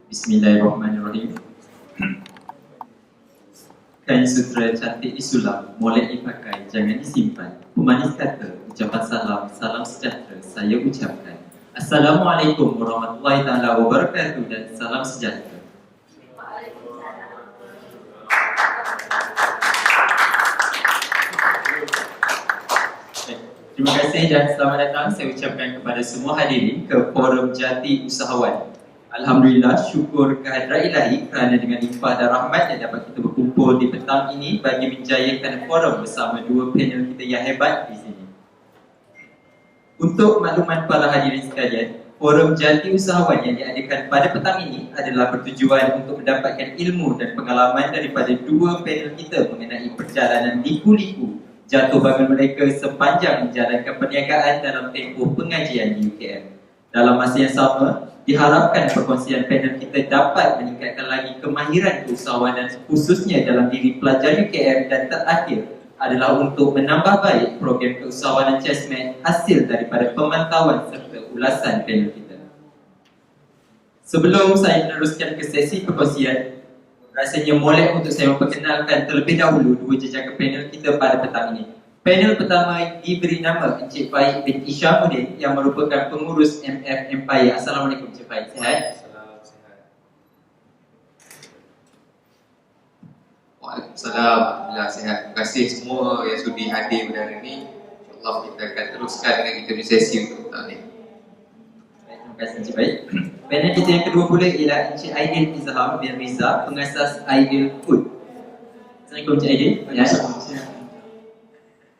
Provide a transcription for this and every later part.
Bismillahirrahmanirrahim. Kain sutra cantik disulam, molek dipakai, jangan disimpan. Pemanis kata, ucapan salam, salam sejahtera saya ucapkan. Assalamualaikum warahmatullahi taala wabarakatuh dan salam sejahtera. Terima kasih dan selamat datang saya ucapkan kepada semua hadirin ke Forum Jati Usahawan. Alhamdulillah, syukur kehadrat ilahi kerana dengan limpah dan rahmat yang dapat kita berkumpul di petang ini bagi menjayakan forum bersama dua panel kita yang hebat di sini. Untuk makluman para hadirin sekalian, Forum Jati Usahawan yang diadakan pada petang ini adalah bertujuan untuk mendapatkan ilmu dan pengalaman daripada dua panel kita mengenai perjalanan liku-liku jatuh bangun mereka sepanjang menjalankan perniagaan dalam tempoh pengajian di UKM. Dalam masa yang sama, diharapkan perkongsian panel kita dapat meningkatkan lagi kemahiran keusahawanan khususnya dalam diri pelajar UKM, dan terakhir adalah untuk menambah baik program keusahawanan CHESMAT hasil daripada pemantauan serta ulasan panel kita. Sebelum saya meneruskan ke sesi perkongsian, rasanya molek untuk saya memperkenalkan terlebih dahulu dua jejaka panel kita pada petang ini. Panel pertama diberi nama Encik Faik binti Syamuddin yang merupakan pengurus MF Empire. Assalamualaikum Encik Faik, sihat? Waalaikumsalam, Alhamdulillah sihat. Terima kasih semua yang sudi hadir pada hari ini. InsyaAllah kita akan teruskan dengan kita punya sesi untuk petang ni. Terima kasih Encik Faik. Panel kita yang kedua pula ialah Encik Aidil Izham bin Riza, pengasas Aidil Food. Assalamualaikum Encik Aidil.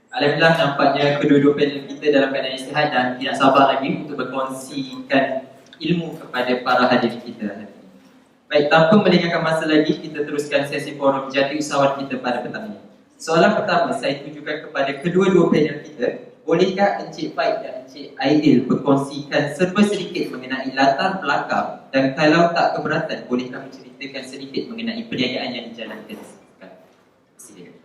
Alhamdulillah, nampaknya kedua-dua panel kita dalam keadaan yang sihat dan tidak sabar lagi untuk berkongsikan ilmu kepada para hadirin kita. Baik, tanpa melengahkan masa lagi, kita teruskan sesi forum Jati Usahawan kita pada petang ini. Soalan pertama saya tujukan kepada kedua-dua panel kita. Bolehkah Encik Faik dan Encik Aidil berkongsikan serba sedikit mengenai latar belakang, dan kalau tak keberatan, bolehkah menceritakan sedikit mengenai perniagaan yang dijalankan? Silakan.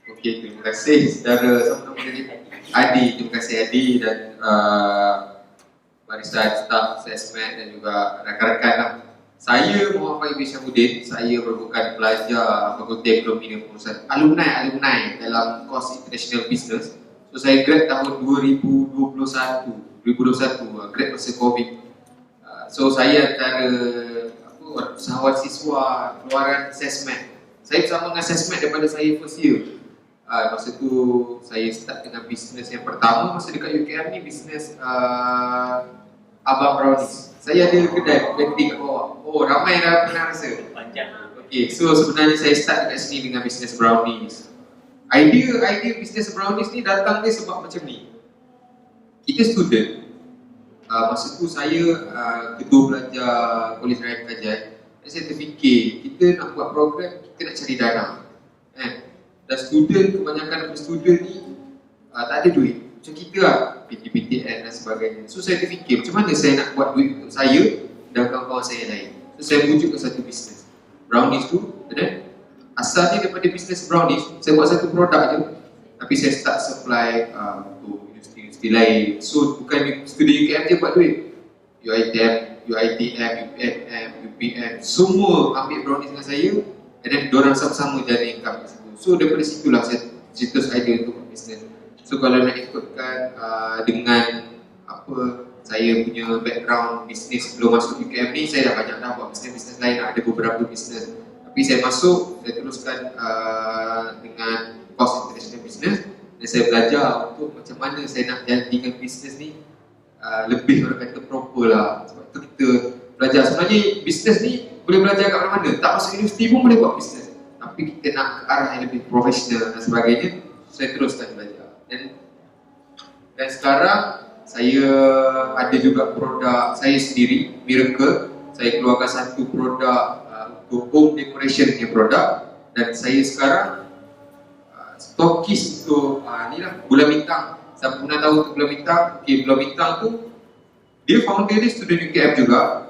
Okey, terima kasih saudara, sama nama dia Adi. Terima kasih Adi dan barisan staf CHESMAT dan juga rakan-rakan lah. Saya Muhammad Faik bin Syamuddin. Saya merupakan pelajar Fakulti Ekonomi dan Pengurusan, alumni dalam kos International Business. So saya grad tahun 2021, grad masa COVID. So saya antara usahawan siswa keluaran CHESMAT. Saya bersama dengan CHESMAT daripada saya first year. Masa tu saya start dengan bisnes yang pertama masa dekat UKM ni, bisnes Abang Brownies. Saya ada kedai bakery kat bawah. Oh, ramai dah pernah rasa. Okey, so sebenarnya saya start dekat sini dengan bisnes brownies. Idea bisnes brownies ni datang dia sebab macam ni. Kita student. Masa tu saya ketua pelajar Kolej Raya Pengajian. Saya terfikir kita nak buat program, kita nak cari dana. Dan kebanyakan student ni tak ada duit. Macam kita lah, PTPTN dan sebagainya. So saya terfikir macam mana saya nak buat duit untuk saya dan kawan-kawan saya lain. So saya wujudkan satu bisnes brownies tu. Dan asalnya daripada bisnes brownies, saya buat satu produk je, tapi saya start supply untuk universiti-universiti lain. So bukan student UKM je buat duit. UiTM, UPNM, UPM, semua ambil brownies dengan saya. Dan diorang sama-sama jadi income. So daripada situlah saya cetus idea untuk bisnes. So kalau nak ikutkan dengan apa saya punya background bisnes sebelum masuk UKM ni, saya dah banyak buat bisnes lain, ada beberapa bisnes. Tapi saya masuk, saya teruskan dengan course international business, dan saya belajar untuk macam mana saya nak jadikan bisnes ni lebih orang kata proper lah. Sebab tu kita belajar sebenarnya bisnes ni boleh belajar kat mana-mana. Tak masuk universiti pun boleh buat bisnes. Tapi kita nak ke arah yang lebih profesional dan sebagainya. Saya teruskan belajar. Dan sekarang saya ada juga produk saya sendiri, Miracle. Saya keluarkan satu produk untuk home decoration punya produk. Dan saya sekarang stokis untuk ni lah, bulan bintang. Siapa pernah tahu untuk bulan bintang? Okay, bulan bintang tu dia founder dia student UKM juga.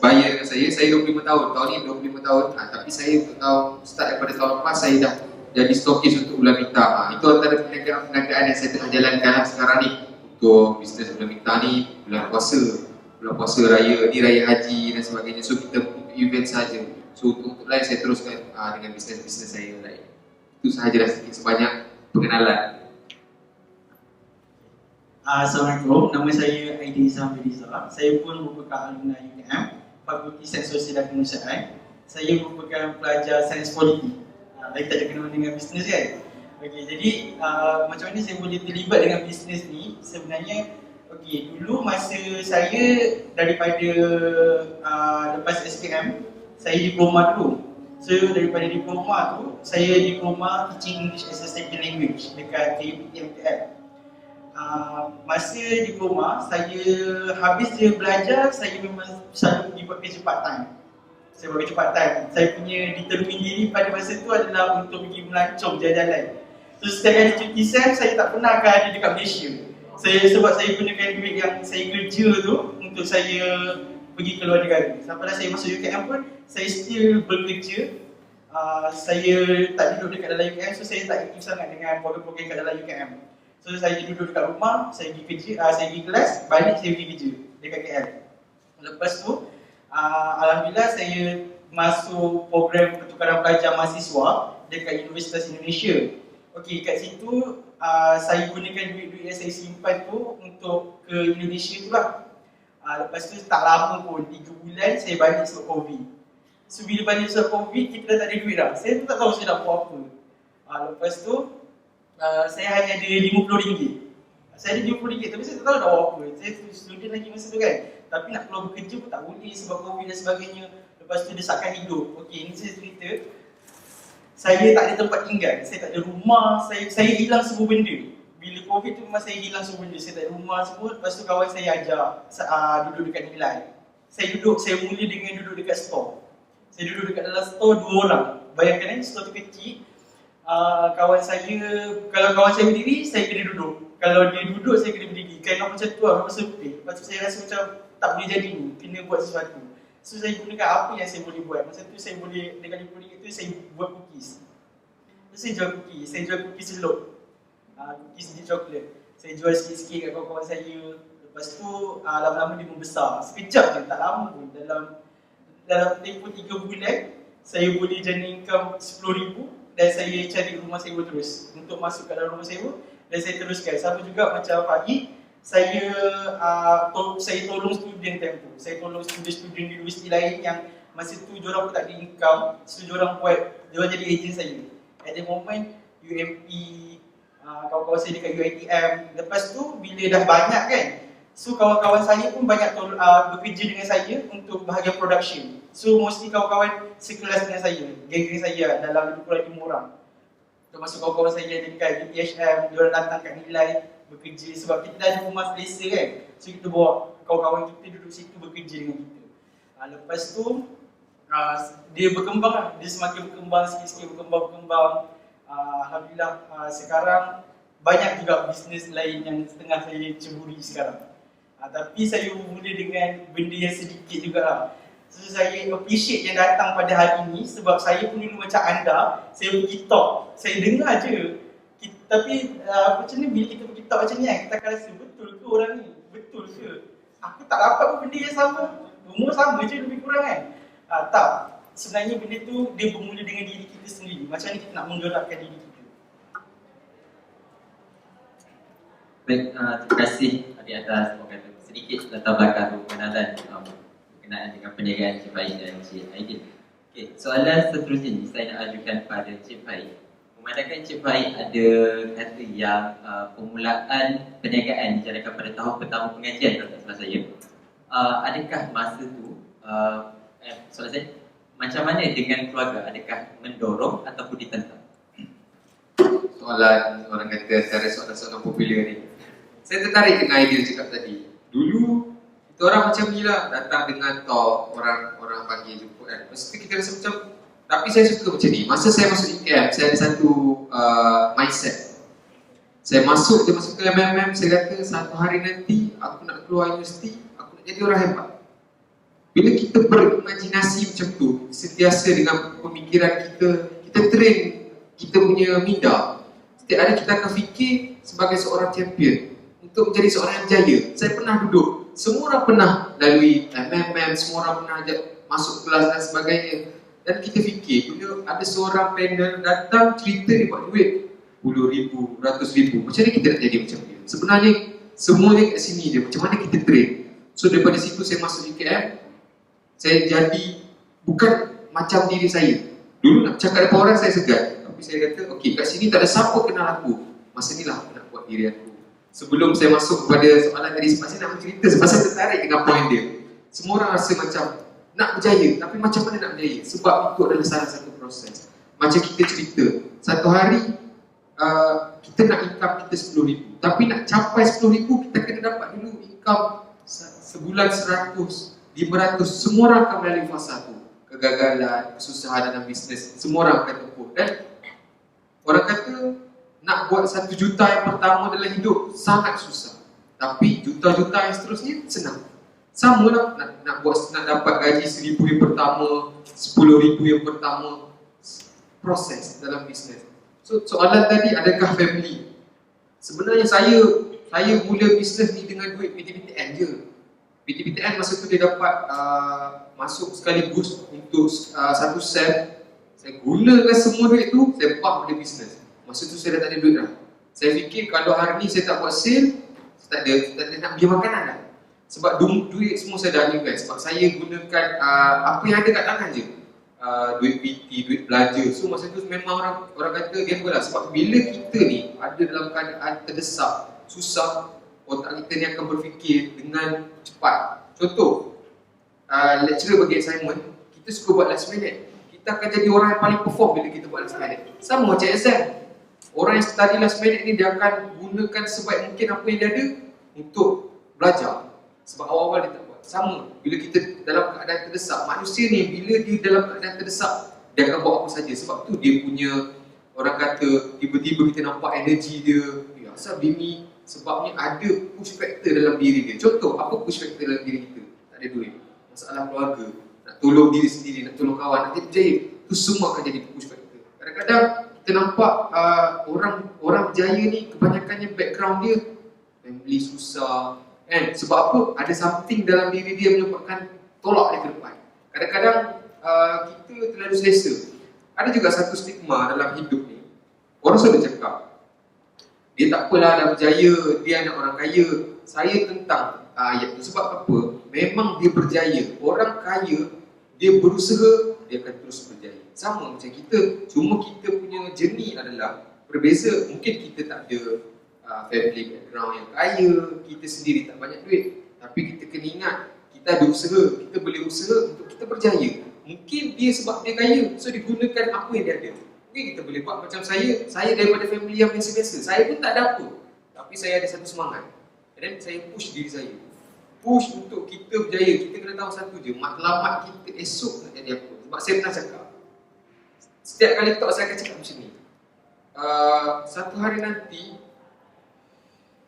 Bayar dengan saya 25 tahun, tahun ni 25 tahun. Tapi saya untuk tahun start daripada tahun lepas, saya dah jadi stokis untuk bulan bintang. Itu antara perniagaan yang saya tengah jalankan lah sekarang ni untuk bisnes bulan bintang ni, bulan puasa. bulan puasa raya, ni raya haji dan sebagainya. So kita untuk event saja. So untuk lain saya teruskan dengan bisnes-bisnes saya lain. Itu sahajalah sedikit sebanyak pengenalan. Assalamualaikum, nama saya Aidil Isam Bediza. Saya pun merupakan alumni UKM, Fakulti Sains Sosial dan Kemanusiaan. Saya merupakan pelajar sains politik. Lagi tak ada kena dengan bisnes kan? Okey, jadi macam mana saya boleh terlibat dengan bisnes ni? Sebenarnya, dulu masa saya daripada lepas SPM, saya diploma dulu. So daripada diploma tu, saya diploma Teaching English as a Second Language dekat KUPM. Masa diploma, saya habis je belajar, saya memang selalu pergi buat kerja part time. Saya buat kerja part time. Saya punya determine diri pada masa tu adalah untuk pergi melancong jalan-jalan. So setiap kali cuti SEM, saya tak pernah akan ada dekat Malaysia. Sebab saya gunakan duit yang saya kerja tu untuk saya pergi ke luar negara. Sampailah saya masuk UKM pun, saya still bekerja. Saya tak duduk dekat dalam UKM, so saya tak aktif sangat dengan program-program kat dalam UKM. So saya duduk dekat rumah, saya pergi kerja, saya pergi kelas, balik saya pergi kerja dekat KL. Lepas tu, alhamdulillah saya masuk program pertukaran pelajar mahasiswa dekat Universitas Indonesia. Okey, kat situ saya gunakan duit-duit yang saya simpan tu untuk ke Indonesia tu lah. Lepas tu tak lama pun, 3 bulan saya balik sebab COVID. So bila balik sebab COVID, kita dah tak ada duit dah. Saya tu tak tahu saya nak buat apa. Lepas tu, saya hanya ada RM50. Saya ada RM50 tapi saya tak tahu nak buat apa. Saya student lagi masa tu kan. Tapi nak keluar bekerja pun tak boleh sebab COVID dan sebagainya. Lepas tu desakan hidup. Okey, ni saya cerita. Saya tak ada tempat tinggal, saya tak ada rumah, saya hilang semua benda. Bila COVID tu memang saya hilang semua benda, saya tak ada rumah semua. Lepas tu kawan saya ajak duduk dekat Nilai. Saya mula dengan duduk dekat store. Saya duduk dekat dalam store 2 orang. Bayangkan store tu kecil. Kawan saya, kalau kawan saya berdiri, saya kena duduk. Kalau dia duduk, saya kena berdiri. Kind of macam tu lah, memang sempit. Lepas tu saya rasa macam tak boleh jadi ni, kena buat sesuatu. So saya gunakan apa yang saya boleh buat. Masa tu saya boleh, dengan RM50 tu saya buat cookies. So saya jual cookies celup. Cookies di coklat. Saya jual sikit-sikit kat kawan-kawan saya. Lepas tu lama-lama dia membesar. Sekejap je, tak lama pun. Dalam tempoh 3 bulan, saya boleh jana income RM10,000 dan saya cari rumah sewa terus. Untuk masuk ke dalam rumah sewa dan saya teruskan. Sama juga macam Fahid, saya tolong student time tu. Saya tolong student-student di universiti lain yang masa tu diorang pun tak ada income. So diorang jadi ejen saya. At the moment, UMP, kawan-kawan saya dekat UiTM. Lepas tu, bila dah banyak kan, so kawan-kawan saya pun banyak bekerja dengan saya untuk bahagian production. So mostly kawan-kawan sekelas dengan saya, geng-geng saya dalam lebih kurang 5 orang. Termasuk kawan-kawan saya dekat UTHM, diorang datang kat Nilai bekerja sebab kita dah ada rumah selesa kan. So kita bawa kawan-kawan kita duduk situ bekerja dengan kita. Lepas tu dia berkembang lah, dia semakin berkembang, sikit-sikit berkembang. Alhamdulillah sekarang banyak juga bisnes lain yang setengah saya ceburi sekarang. Tapi saya mula dengan benda yang sedikit juga lah. So saya appreciate yang datang pada hari ini sebab saya pun dulu macam anda, saya pergi talk, saya dengar je. Tapi macam ni bila kita pergi talk macam ni kan, kita akan rasa betul ke orang ni? Betul ke? Aku tak dapat pun benda yang sama, umur sama je lebih kurang kan? Tak, sebenarnya benda tu dia bermula dengan diri kita sendiri. Macam ni kita nak menggerakkan diri kita. Baik, terima kasih di atas sedikit latar belakang pengenalan berkenaan dengan perniagaan Encik Faiz dan Encik Aidil. Okey, soalan seterusnya ni saya nak ajukan pada Encik Faiz. Memandangkan Encik Faiz ada kata yang permulaan perniagaan dijalankan pada tahun pertama pengajian, kalau tak salah saya. Adakah masa tu, soalan saya, macam mana dengan keluarga? Adakah mendorong ataupun ditentang? Soalan orang kata antara soalan-soalan popular ni. Saya tertarik dengan idea cakap tadi. Dulu kita orang macam ni lah, datang dengan talk, orang panggil jumpa kan. Lepas tu kita rasa macam, tapi saya suka macam ni. Masa saya masuk UKM, saya ada satu mindset. Saya masuk ke MMM, saya kata satu hari nanti aku nak keluar universiti, aku nak jadi orang hebat. Bila kita berimajinasi macam tu, sentiasa dengan pemikiran kita train kita punya minda. Setiap hari kita akan fikir sebagai seorang champion untuk menjadi seorang yang berjaya. Saya pernah duduk, semua orang pernah lalui MMM, semua orang pernah masuk kelas dan sebagainya. Dan kita fikir, bila ada seorang panel datang cerita dia buat duit 10,000, 100,000, macam mana kita nak jadi macam dia? Sebenarnya semua dia kat sini je, macam mana kita train. So daripada situ saya masuk UKM, saya jadi bukan macam diri saya. Dulu nak cakap depan orang saya segan, tapi saya kata, okey, kat sini tak ada siapa kenal aku. Masa ni lah aku nak buat diri aku. Sebelum saya masuk kepada soalan tadi, sebab saya nak bercerita, sebab saya tertarik dengan poin dia. Semua orang rasa macam nak berjaya, tapi macam mana nak berjaya? Sebab itu adalah salah satu proses. Macam kita cerita, satu hari kita nak income kita 10,000, tapi nak capai 10,000 kita kena dapat dulu income sebulan 100, 500. Semua orang akan melalui fasa tu. Kegagalan, kesusahan dalam bisnes, semua orang akan tempuh. Dan orang kata nak buat 1 juta yang pertama dalam hidup sangat susah, tapi juta-juta yang seterusnya senang. Sama lah nak dapat gaji 1,000 yang pertama, 10,000 yang pertama. Proses dalam bisnes. So soalan tadi, adakah family? Sebenarnya saya mula bisnes ni dengan duit PTPTN je. PTPTN masa tu dia dapat masuk sekaligus untuk 1 sen. Saya gunakan semua duit tu, saya pump pada bisnes. Masa tu saya dah tak ada duit dah. Saya fikir kalau hari ni saya tak buat sale, saya tak ada nak beli makanan dah. Sebab duit semua saya dah invest. Sebab saya gunakan apa yang ada kat tangan je. Duit PT, duit belanja. So masa tu memang orang kata gamble lah. Sebab bila kita ni ada dalam keadaan terdesak, susah, otak kita ni akan berfikir dengan cepat. Contoh, lecturer bagi assignment, kita suka buat last minute. Kita akan jadi orang yang paling perform bila kita buat last minute. Sama macam exam. Orang yang study last minute ni, dia akan gunakan sebaik mungkin apa yang dia ada untuk belajar. Sebab awal-awal dia tak buat. Sama, bila kita dalam keadaan terdesak, manusia ni bila dia dalam keadaan terdesak, dia akan buat apa saja. Sebab tu dia punya, orang kata, tiba-tiba kita nampak energi dia, asal dia ni, sebabnya ada push factor dalam diri dia. Contoh, apa push factor dalam diri kita? Tak ada duit, masalah keluarga, nak tolong diri sendiri, nak tolong kawan, nak jadi berjaya. Itu semua akan jadi push factor. Kadang-kadang kita nampak orang berjaya ni, kebanyakannya background dia family susah, kan? Sebab apa? Ada something dalam diri dia menyebabkan tolak dia ke depan. Kadang-kadang kita terlalu selesa. Ada juga satu stigma dalam hidup ni. Orang selalu cakap, dia tak apalah dah berjaya, dia anak orang kaya. Saya tentang ayat tu. Sebab apa? Memang dia berjaya. Orang kaya, dia berusaha, dia akan terus berjaya. Sama macam kita. Cuma kita punya journey adalah berbeza. Mungkin kita tak ada family background yang kaya, kita sendiri tak banyak duit, tapi kita kena ingat, kita ada usaha, kita boleh usaha untuk kita berjaya. Mungkin dia sebab dia kaya, so dia gunakan apa yang dia ada. Mungkin kita boleh buat macam saya daripada family yang biasa-biasa, saya pun tak ada apa, tapi saya ada satu semangat. Dan saya push diri saya, push untuk kita berjaya. Kita kena tahu satu je, matlamat kita esok nak jadi apa. Sebab saya pernah cakap, setiap kali talk saya akan cakap macam ni, satu hari nanti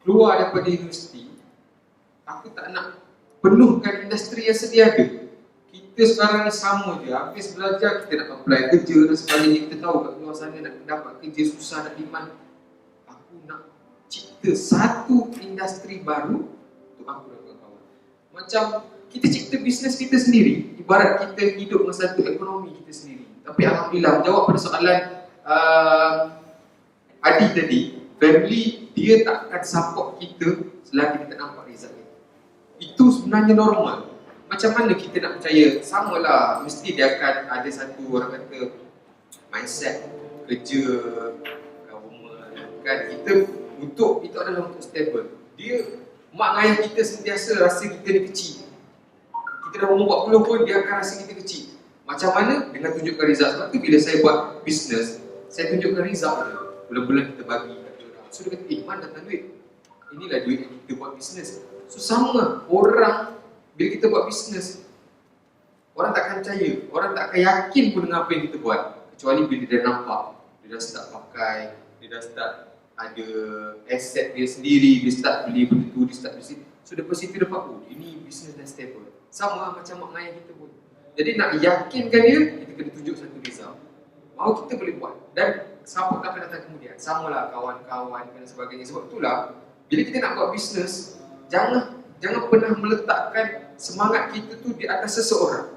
keluar daripada universiti, aku tak nak penuhkan industri yang sedia ada. Kita sekarang ni sama je, habis belajar kita nak apply kerja dan sebagainya. Kita tahu kat luar sana nak dapat kerja susah, nak demand. Aku nak cipta satu industri baru untuk aku dan kawan-kawan. Macam kita cipta bisnes kita sendiri, ibarat kita hidup dengan satu ekonomi kita sendiri. Tapi Alhamdulillah, menjawab pada soalan Adi tadi, family dia tak akan support kita selagi kita nampak result dia. Itu sebenarnya normal. Macam mana kita nak percaya? Samalah, mesti dia akan ada satu, orang kata, mindset kerja, government, kan? Kita untuk, itu adalah untuk stable. Dia, mak ayah kita sentiasa rasa kita ni kecil. Kita dah umur 40 pun dia akan rasa kita kecil. Macam mana? Dengan tunjukkan result. Sebab tu bila saya buat bisnes, saya tunjukkan result dia. Bulan-bulan kita bagi. So dia kata, mana datang duit? Inilah duit yang kita buat bisnes. So sama, orang bila kita buat bisnes, orang tak akan percaya, orang tak akan yakin pun dengan apa yang kita buat. Kecuali bila dia nampak, dia dah start pakai, dia dah start ada aset dia sendiri, dia start beli benda tu, dia start beli situ. So daripada situ dia dapat, oh ini bisnes dah stable. Sama macam mak ayah kita pun. Jadi nak yakinkan dia, kita kena tunjuk satu result. Mau kita boleh buat. Dan support akan datang kemudian. Samalah kawan-kawan dan sebagainya. Sebab itulah bila kita nak buat bisnes, jangan jangan pernah meletakkan semangat kita tu di atas seseorang.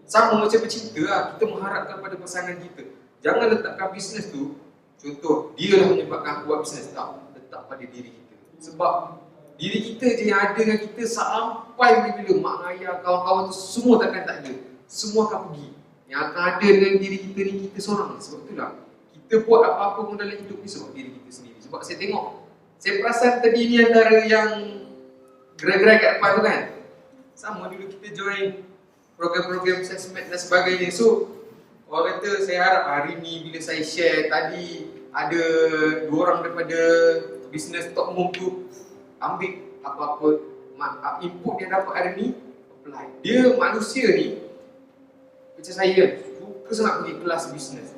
Sama macam bercinta lah, kita mengharapkan pada pasangan kita. Jangan letakkan bisnes tu, contoh, dia lah menyebabkan aku buat bisnes. Tak, letak pada diri kita. Sebab diri kita je yang ada dengan kita sampai bila mak ayah, kawan-kawan tu semua takkan tak ada. Semua akan pergi. Yang akan ada dengan diri kita ni kita seorang. Sebab itulah kita buat apa-apa pun dalam hidup ni sebab diri kita sendiri. Sebab saya tengok, saya perasan tadi ni antara yang gerai-gerai kat depan tu kan, sama dulu kita join program-program sesmet dan sebagainya. So orang kata, saya harap hari ni bila saya share tadi, ada 2 orang daripada bisnes top home tu ambil apa-apa input dia dapat hari ni, apply. Dia manusia ni macam saya kan, suka sangat pergi kelas bisnes.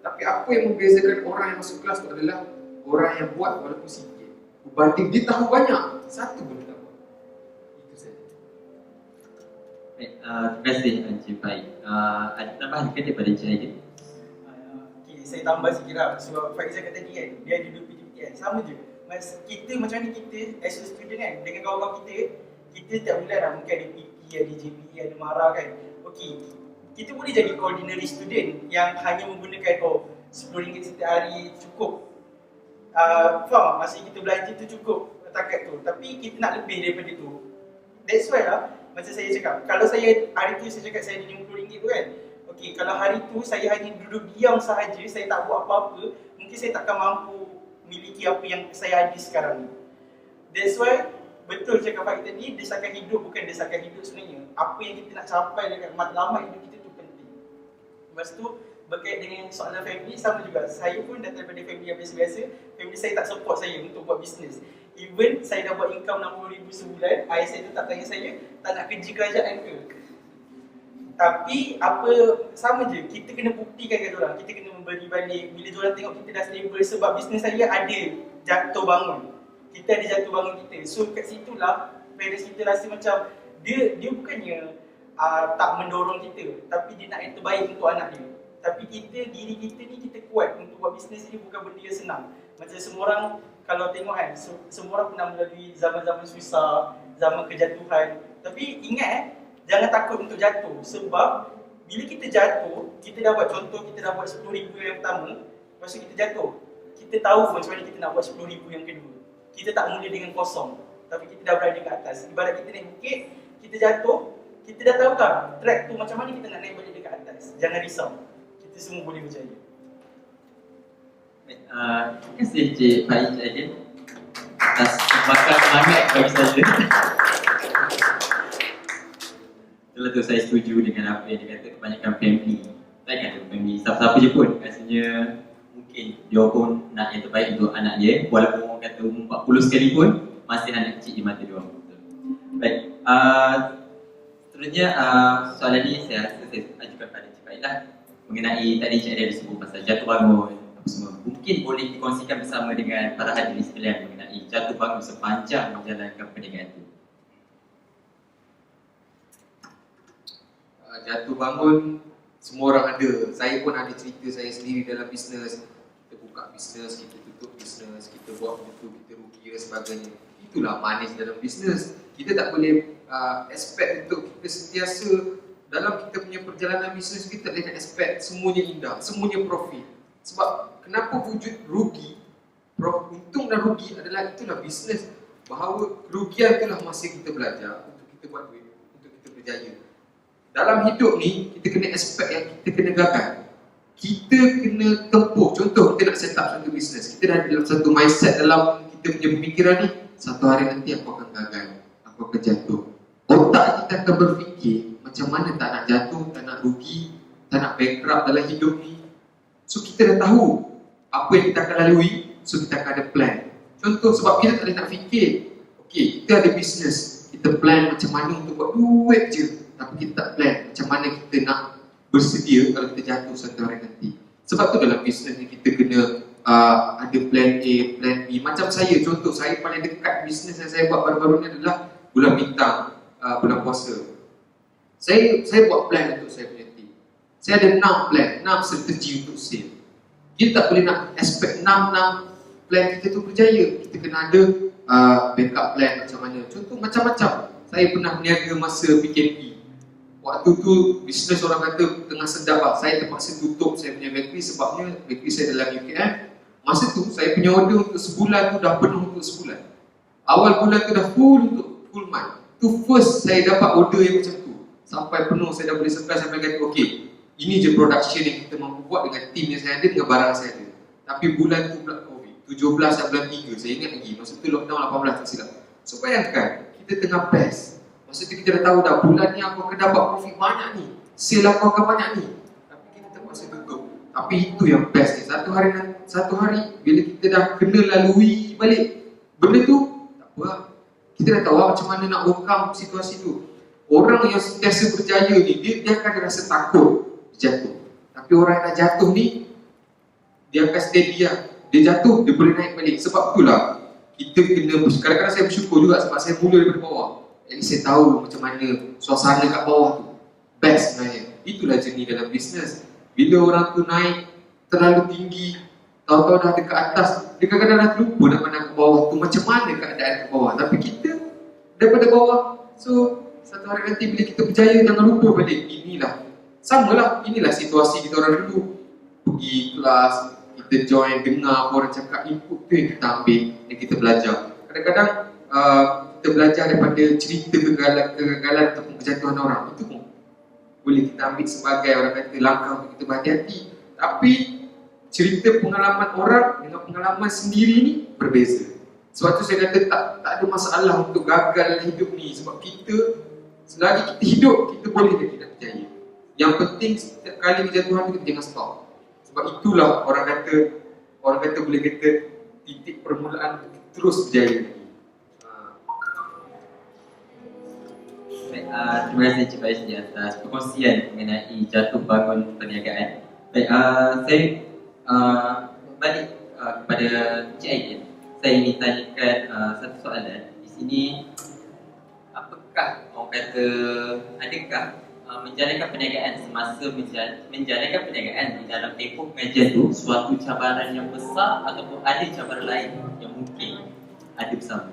Tapi apa yang membezakan orang yang masuk kelas tu adalah orang yang buat walaupun sikit berbanding dia tahu banyak, satu pun tak buat. Itu saja. Terima kasih Encik Faiz. Ada tambahan ke daripada Encik Aidil? Okay, saya tambah sikit lah. Sebab Faiz cakap tadi kan, dia ada 2 PTPT kan, sama je. Kita macam mana kita as a student kan, dengan kawan-kawan kita tak boleh lah, mungkin ada PP, ada JP, ada MARA kan. Okay, kita boleh jadi ordinary student yang hanya menggunakan RM10 setiap hari cukup. Faham tak? Masa kita belajar tu cukup takat tu. Tapi kita nak lebih daripada tu. That's why lah, macam saya cakap, kalau saya hari tu saya cakap saya ada RM50 tu kan. Okay, kalau hari tu saya hanya duduk diam sahaja, saya tak buat apa-apa, mungkin saya takkan mampu miliki apa yang saya ada sekarang ni. That's why, betul cakap Faiz tadi, desakan hidup bukan desakan hidup sebenarnya. Apa yang kita nak capai dekat matlamat hidup kita tu penting. Lepas tu, berkait dengan soalan family, sama juga. Saya pun datang daripada family yang biasa-biasa. Family saya tak support saya untuk buat bisnes. Even saya dah buat income RM60,000 sebulan, ayah saya tu tak tanya saya, tak nak kerja kerajaan ke? Tapi apa, sama je, kita kena buktikan kat diorang, kita kena memberi balik. Bila diorang tengok kita dah stable, sebab bisnes saya ada jatuh bangun. Kita ada jatuh bangun kita. So kat situlah parents kita rasa macam dia bukannya tak mendorong kita, tapi dia nak yang terbaik untuk anak dia. Tapi diri kita ni kita kuat untuk buat bisnes ni, bukan benda yang senang. Macam semua orang kalau tengok kan, semua orang pernah melalui zaman-zaman susah, zaman kejatuhan. Tapi ingat jangan takut untuk jatuh. Sebab bila kita jatuh, kita dah buat contoh, kita dah buat RM10,000 yang pertama, lepas tu kita jatuh. Kita tahu macam mana kita nak buat RM10,000 yang kedua. Kita tak mula dengan kosong, tapi kita dah berada ke atas. Ibarat kita naik bukit, kita jatuh, kita dah tahu tak track tu macam mana kita nak naik balik dekat atas. Jangan risau, kita semua boleh berjaya. Terima kasih Encik Faiz Aidil atas bakar semangat bagi saya. Itulah tu, saya setuju dengan apa yang dikata kebanyakan family. Tak kata family, siapa-siapa je pun rasanya mungkin dia pun nak yang terbaik untuk anak dia. Walaupun orang kata umur 40 sekalipun, masih anak kecil di mata dia orang. Baik, seterusnya soalan ni saya rasa saya ajukan pada Encik Faiz lah. Mengenai tadi Encik Aidil disebut pasal jatuh bangun apa semua. Mungkin boleh dikongsikan bersama dengan para hadirin sekalian mengenai jatuh bangun sepanjang menjalankan perniagaan itu. Jatuh bangun semua orang ada. Saya pun ada cerita saya sendiri dalam bisnes. Kita buka bisnes, kita tutup bisnes, kita buat begitu, kita rugi dan sebagainya. Itulah manis dalam bisnes. Kita tak boleh expect untuk kita sentiasa dalam kita punya perjalanan bisnes, kita tak boleh nak expect semuanya indah, semuanya profit. Sebab kenapa wujud rugi, untung dan rugi adalah itulah bisnes. Bahawa kerugian itulah masa kita belajar untuk kita buat duit, untuk kita berjaya. Dalam hidup ni, kita kena expect yang kita kena gagal. Kita kena tempuh. Contoh, kita nak set up satu bisnes. Kita dah dalam satu mindset dalam kita punya pemikiran ni, satu hari nanti aku akan gagal, aku akan jatuh. Otak kita akan berfikir macam mana tak nak jatuh, tak nak rugi, tak nak bankrupt dalam hidup ni. So kita dah tahu apa yang kita akan lalui, so kita akan ada plan. Contoh, sebab kita tak boleh nak fikir, okay, kita ada bisnes, kita plan macam mana untuk buat duit je, tapi kita tak plan macam mana kita nak bersedia kalau kita jatuh satu hari nanti. Sebab tu dalam bisnes ni kita kena ada plan A, plan B. Macam saya, contoh saya paling dekat bisnes yang saya buat baru-baru ni adalah bulan bintang, bulan puasa. Saya buat plan untuk saya punya team. Saya ada 6 plan, 6 strategi untuk sale. Kita tak boleh nak expect 6 plan plan kita tu berjaya, kita kena ada backup plan macam mana. Contoh macam-macam. Saya pernah berniaga masa PKP. Waktu tu bisnes orang kata tengah sedap lah. Saya terpaksa tutup saya punya bakery sebabnya bakery saya dalam UKM. Masa tu saya punya order untuk sebulan tu dah penuh untuk sebulan. Awal bulan tu dah full untuk full month. Tu first saya dapat order yang macam tu. Sampai penuh saya dah boleh supply sampai kata okey, ini je production yang kita mampu buat dengan team yang saya ada, dengan barang saya ada. Tapi bulan tu pula COVID, 17 dan bulan 3, saya ingat lagi. Masa tu lockdown 18 tak silap. So bayangkan, kita tengah best. Masa tu kita dah tahu dah bulan ni aku akan dapat profit banyak ni, sale aku akan banyak ni. Tapi kita terpaksa tutup. Tapi itu yang best ni. Satu hari bila kita dah kena lalui balik benda tu, tak apa lah. Kita dah tahu lah macam mana nak overcome situasi tu. Orang yang sentiasa berjaya ni, dia akan rasa takut jatuh. Tapi orang yang dah jatuh ni, dia akan steady lah. Dia jatuh, dia boleh naik balik. Sebab itulah kita kena, kadang-kadang saya bersyukur juga sebab saya mula daripada bawah. Jadi saya tahu macam mana suasana kat bawah tu best sebenarnya. Itulah jenis dalam bisnes. Bila orang tu naik terlalu tinggi, tahu-tahu dah dekat atas, dia kadang-kadang dah terlupa nak pandang ke bawah tu macam mana keadaan ke bawah. Tapi kita daripada bawah, so satu hari nanti bila kita berjaya, jangan lupa balik. Inilah situasi kita orang dulu. Pergi kelas, kita join, dengar apa orang cakap, input tu yang kita ambil, yang kita belajar. Kadang-kadang kita belajar daripada cerita kegagalan ataupun kejatuhan orang. Itu pun boleh kita ambil sebagai orang kata langkah untuk kita berhati-hati. Tapi cerita pengalaman orang dengan pengalaman sendiri ni berbeza. Sebab tu saya kata tak ada masalah untuk gagal dalam hidup ni. Sebab kita, selagi kita hidup, kita boleh dan tidak berjaya. Yang penting setiap kali kejatuhan tu kita jangan stop. Sebab itulah orang kata boleh kata titik permulaan terus berjaya lagi. Baik, terima kasih Cik Faiz di atas perkongsian mengenai jatuh bangun perniagaan. Baik, saya balik kepada Cik Aidil. Saya ingin tanyakan satu soalan. Di sini, apakah orang kata, adakah menjalankan perniagaan semasa menjalankan perniagaan di dalam tempoh pengajian itu suatu cabaran yang besar ataupun ada cabaran lain yang mungkin ada bersama?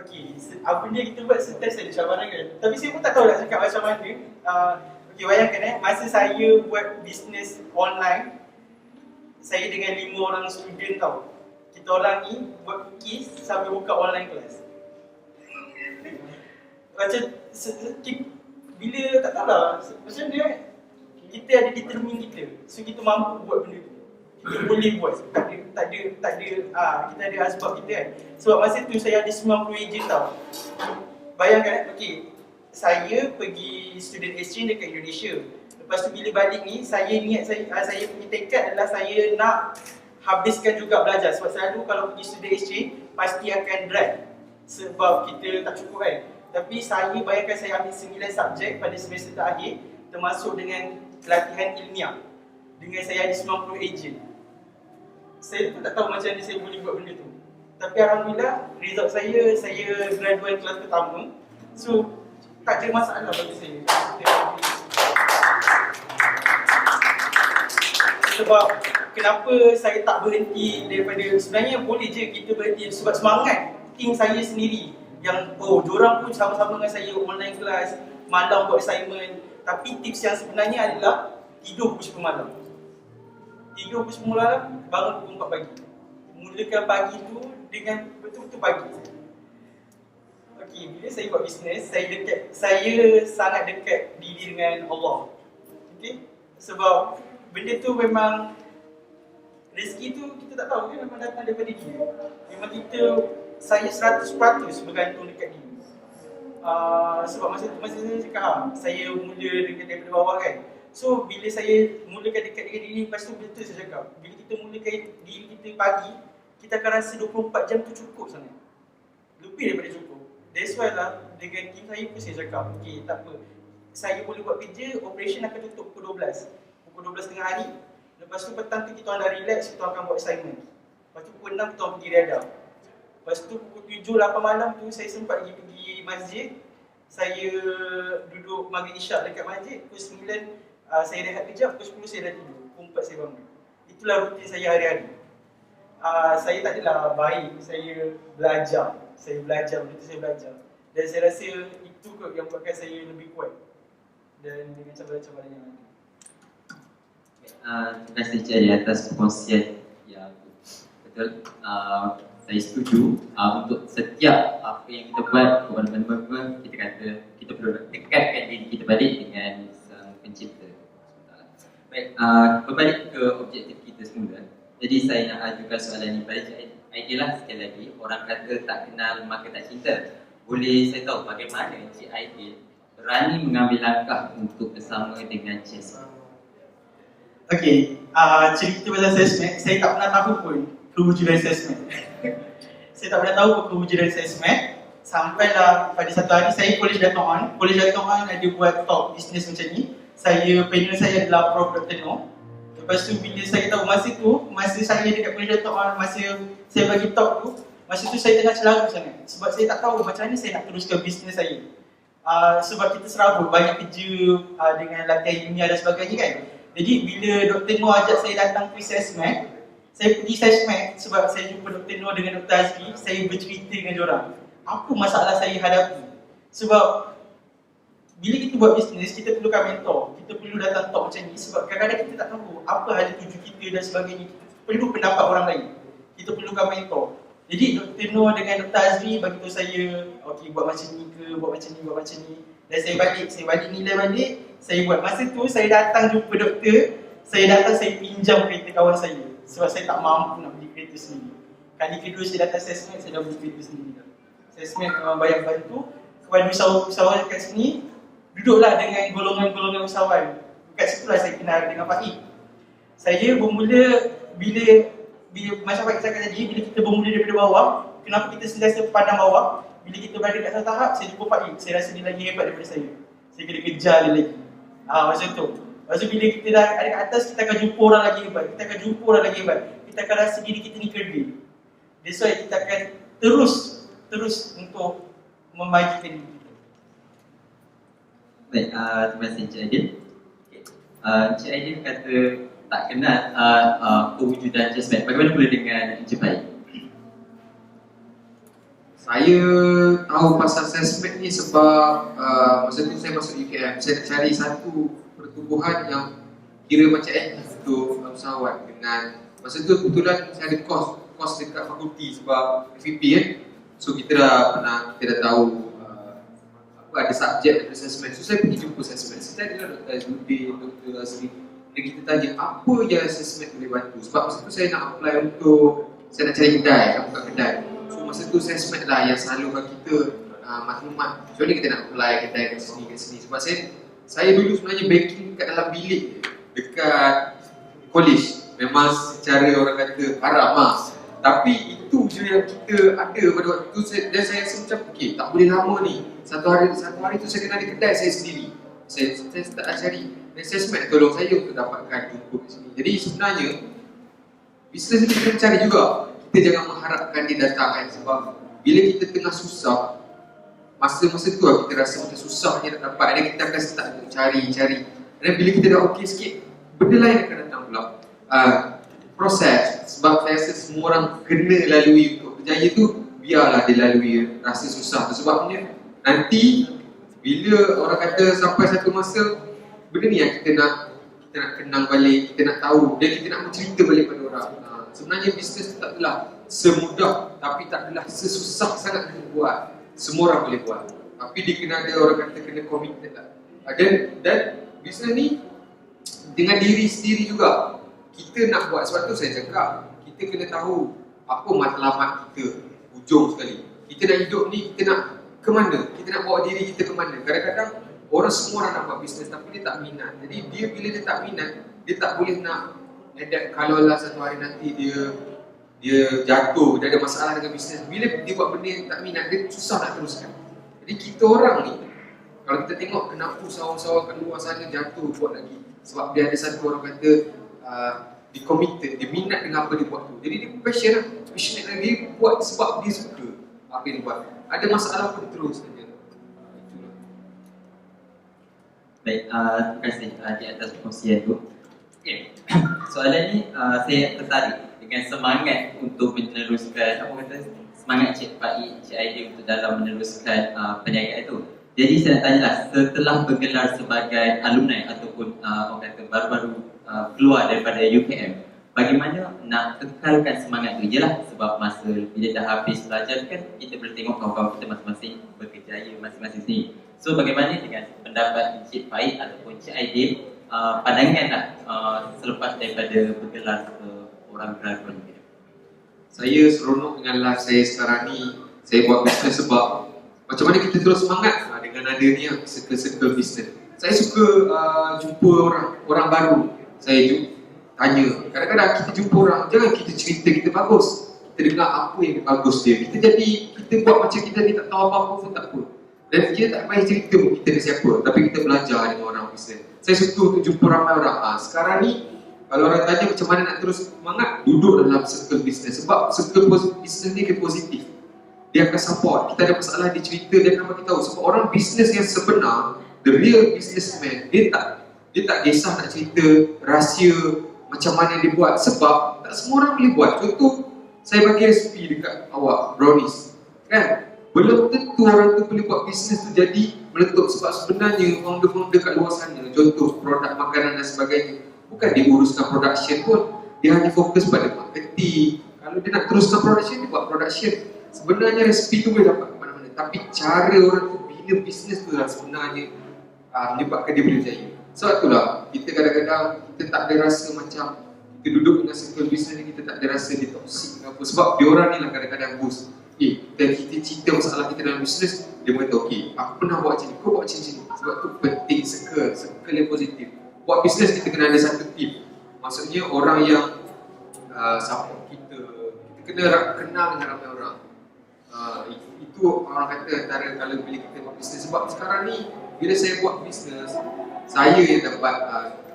Okey, apa dia kita buat setiap ada cabaran kan. Tapi saya pun tak tahu nak cakap macam mana. Okey, bayangkan masa saya buat bisnes online, saya dengan 5 orang student tau. Kita orang ni buat cookies sambil buka online class. Macam bila tak tahu lah, macam dia kita ada determine kita. So kita mampu buat benda tu. Kita boleh buat. Tak ada kita ada asbab kita kan. Sebab masa tu saya ada 90 ejen tau. Bayangkan, okey, saya pergi student exchange dekat Indonesia. Lepas tu bila balik ni, saya punya tekad adalah saya nak habiskan juga belajar. Sebab selalu kalau pergi student exchange, pasti akan drag. Sebab kita tak cukup kan. Tapi saya bayangkan saya ambil 9 subjek pada semester terakhir, termasuk dengan pelatihan ilmiah. Dengan saya ada 90 ejen. Saya pun tak tahu macam mana saya boleh buat benda tu. Tapi alhamdulillah, result saya graduate kelas pertama. So, tak ada masalah bagi saya. Sebab kenapa saya tak berhenti daripada, sebenarnya boleh je kita berhenti sebab semangat tim saya sendiri yang diorang pun sama-sama dengan saya online kelas, malam buat assignment. Tapi tips yang sebenarnya adalah tidur pukul 10 malam. Tidur pukul 10 malam, bangun pukul 4 pagi. Mulakan pagi tu dengan betul-betul pagi. Okey, bila saya buat bisnes, saya sangat dekat diri dengan Allah. Okey? Sebab benda tu memang rezeki tu kita tak tahu kan, memang datang daripada dia. Memang saya 100% bergantung dekat dia. Sebab masa saya cakap saya mula daripada bawah kan. So bila saya mulakan dekat dengan diri, lepas tu betul saya cakap, bila kita mulakan diri kita pagi, kita akan rasa 24 jam tu cukup sangat. Lebih daripada cukup. That's why lah dengan tim saya pun saya cakap, okey tak apa, saya boleh buat kerja, operation akan tutup pukul 12. Pukul 12 tengah hari. Lepas tu petang tu kita orang dah relax, kita akan buat assignment. Lepas tu pukul 6 kita orang pergi redam. Lepas tu pukul 7, 8 malam tu saya sempat pergi masjid. Saya duduk maghrib isyak dekat masjid. Pukul 9 saya rehat kejap, pukul 10 saya dah tidur. Pukul 4 saya bangun. Itulah rutin saya hari-hari. Saya tak adalah baik, saya belajar, benda tu saya belajar. Dan saya rasa itu kot yang buatkan saya lebih kuat dan dengan cabaran-cabaran yang ada. Terima kasih Cik Ali atas perkongsian yang betul. Saya setuju untuk setiap apa yang kita buat, mana-mana kita kata kita perlu dekatkan diri kita balik dengan Sang Pencipta. Baik, berbalik ke objektif kita semula. Jadi saya nak ajukan soalan ini pada Cik Aidil lah sekali lagi. Orang kata tak kenal maka tak cinta. Boleh saya tahu bagaimana Cik Aidil berani mengambil langkah untuk bersama dengan Chess? Okey, cerita pasal SESMAD, saya tak pernah tahu pun kewujudan SESMAD. Saya tak pernah tahu pun kewujudan SESMAD. Sampailah pada satu hari saya College Dato' On ada buat talk bisnes macam ni. Panel saya adalah Prof. Dr. Noor. Lepas tu bila saya tahu masa saya dekat College Dato' On, masa saya bagi talk tu, masa tu saya tengah celaru sangat. Sebab saya tak tahu macam mana saya nak teruskan bisnes saya. Sebab kita serabut banyak kerja dengan latihan ilmiah dan sebagainya kan. Jadi bila Dr. Noor ajak saya datang ke SESMAD, saya pergi SESMAD sebab saya jumpa Dr. Noor dengan Dr. Azri, saya bercerita dengan diorang. Apa masalah saya hadapi? Sebab bila kita buat bisnes, kita perlukan mentor. Kita perlu datang talk macam ni sebab kadang-kadang kita tak tahu apa hal tuju kita dan sebagainya. Kita perlu pendapat orang lain. Kita perlukan mentor. Jadi Dr. Noor dengan Dr. Azri bagi tahu saya, okey buat macam ni ke, buat macam ni. Dan saya balik nilai balik. Saya buat masa tu saya datang jumpa doktor, saya pinjam kereta kawan saya sebab saya tak mampu nak beli kereta sendiri. Kali kedua saya datang SESMAD, saya dah beli kereta sendiri dah. SESMAD memang banyak bantu. Kepada usahawan kat sini, duduklah dengan golongan-golongan usahawan. Dekat situlah saya kenal dengan Pak Ip. Saya bermula bila macam Pak Ip cakap tadi, bila kita bermula daripada bawah, kenapa kita sentiasa pandang bawah? Bila kita berada kat satu tahap, saya jumpa Pak Ip, saya rasa dia lagi hebat daripada saya. Saya kena kejar dia lagi. Macam tu. Lepas tu bila kita dah ada kat atas, kita akan jumpa orang lagi hebat. Kita akan rasa diri kita ni kerdil. That's why kita akan terus untuk memajukan diri kita. Baik, terima kasih Cik Aidil. Cik Aidil kata tak kenal kewujudan SESMAD. Bagaimana pula dengan Jepai? Saya tahu pasal SESMAD ni sebab masa tu saya masuk UKM. Saya nak cari satu pertubuhan yang kira macam aktif untuk usahawan. Dengan masa tu kebetulan saya ada kos dekat fakulti sebab FEP kan. So kita dah tahu ada subjek daripada SESMAD. So saya pergi jumpa SESMAD. Saya tanya Dr. Azudin, Dr. Azri. Dan kita tanya apa yang SESMAD boleh bantu. Sebab masa tu saya nak apply untuk, saya nak cari kedai, nak buka kedai. So masa tu SESMAD lah yang selalukan kita maklumat. Macam mana kita nak apply kedai kat sini. Sebab saya dulu sebenarnya banking kat dalam bilik dekat college. Memang secara orang kata haram lah. Tapi itu je yang kita ada pada waktu tu. Dan saya rasa macam okay, tak boleh lama ni. Satu hari tu saya kena ada kedai saya sendiri. Saya start cari. Dan SESMAD tolong saya untuk dapatkan jumpa kat sini. Jadi sebenarnya bisnes ni kita cari juga. Kita jangan mengharapkan dia datang kan. Sebab bila kita tengah susah, masa-masa tu lah kita rasa macam susahnya nak dapat. Dan kita akan start untuk cari. Dan bila kita dah okey sikit, benda lain akan datang pula. Proses. Sebab saya rasa semua orang kena lalui untuk berjaya tu, biarlah dia lalui rasa susah tu. Sebabnya nanti bila orang kata sampai satu masa, benda ni yang kita nak kenang balik, kita nak tahu dan kita nak mencerita balik pada orang. Sebenarnya bisnes tu tak adalah semudah, tapi tak adalah sesusah sangat nak buat. Semua orang boleh buat, tapi dia kena ada orang kata kena committed lah. Dan bisnes ni dengan diri sendiri juga kita nak buat. Sebab tu saya cakap kita kena tahu apa matlamat kita hujung sekali. Kita nak hidup ni, kita nak ke mana? Kita nak bawa diri kita ke mana? Kadang-kadang semua orang nak buat bisnes tapi dia tak minat. Jadi bila dia tak minat, dia tak boleh nak adapt. Kalau lah satu hari nanti dia jatuh, dia ada masalah dengan bisnes, bila dia buat benda yang tak minat, dia susah nak teruskan. Jadi kita orang ni, kalau kita tengok kenapa usahawan-usahawan kat luar sana jatuh buat lagi, sebab dia ada satu orang kata dia committed, dia minat dengan apa dia buat tu. Jadi dia passionate lagi, dia buat sebab dia suka apa yang dia buat. Ada masalah pun terus saja. Baik, terima kasih di atas perkongsian tu. Okay. Soalan ni saya tertarik dengan dengan semangat untuk meneruskan apa kata semangat Cik Aidil untuk dalam meneruskan perniagaan itu. Jadi saya nak tanyalah, setelah bergelar sebagai alumni ataupun orang kata baru-baru keluar daripada UKM, bagaimana nak kekalkan semangat tu? Yelah, sebab masa bila dah habis belajar kan kita boleh tengok kawan-kawan kita masing-masing berkejaya masing-masing sini. So bagaimana dengan pendapat Cik Faid ataupun Cik Aidil, pandangan lah selepas daripada bergelar orang graduan ni? Saya seronok dengan life saya sekarang ni. Saya buat bisnes sebab macam mana kita terus semangat dengan adanya circle-circle bisnes. Saya suka jumpa orang baru. Saya tanya, kadang-kadang kita jumpa orang, jangan kita cerita kita bagus, kita dengar apa yang bagus dia. Kita buat macam kita ni tak tahu apa-apa pun tak apa. Dan kita tak payah cerita kita ni siapa, tapi kita belajar dengan orang bisnes. Saya suka untuk jumpa ramai orang. Sekarang ni kalau orang tanya macam mana nak terus semangat, duduk dalam circle bisnes. Sebab circle bisnes ni dia positif. Dia akan support. Kita ada masalah, dia cerita, dia akan bagi tahu. Sebab orang bisnes yang sebenar, the real businessman, dia tak kisah nak cerita rahsia macam mana dia buat. Sebab tak semua orang boleh buat. Contoh, saya bagi resipi dekat awak, brownies, kan? Belum tentu orang tu boleh buat bisnes tu jadi meletup. Sebab sebenarnya founder-founder kat luar sana, contoh produk makanan dan sebagainya, bukan dia uruskan production pun, dia hanya fokus pada marketing. Kalau dia nak teruskan production, dia buat production. Sebenarnya resipi tu boleh dapat ke mana-mana, tapi cara orang tu bila bisnes tu lah sebenarnya menyebabkan dia boleh berjaya. Sebab itulah kita kadang-kadang kita tak ada rasa macam kita duduk dengan circle bisnes ni, kita tak ada rasa dia toxic ke apa. Sebab dia orang ni lah kadang-kadang boost. Dan kita cerita masalah kita dalam bisnes, dia berkata, okay, aku pernah buat macam ni, kau buat macam ni. Sebab tu penting circle yang positif. Buat bisnes kita kena ada satu team. Maksudnya orang yang support kita kena kenal dengan ramai orang. Itu orang kata antara kalau bila kita buat bisnes. Sebab sekarang ni bila saya buat bisnes, saya yang dapat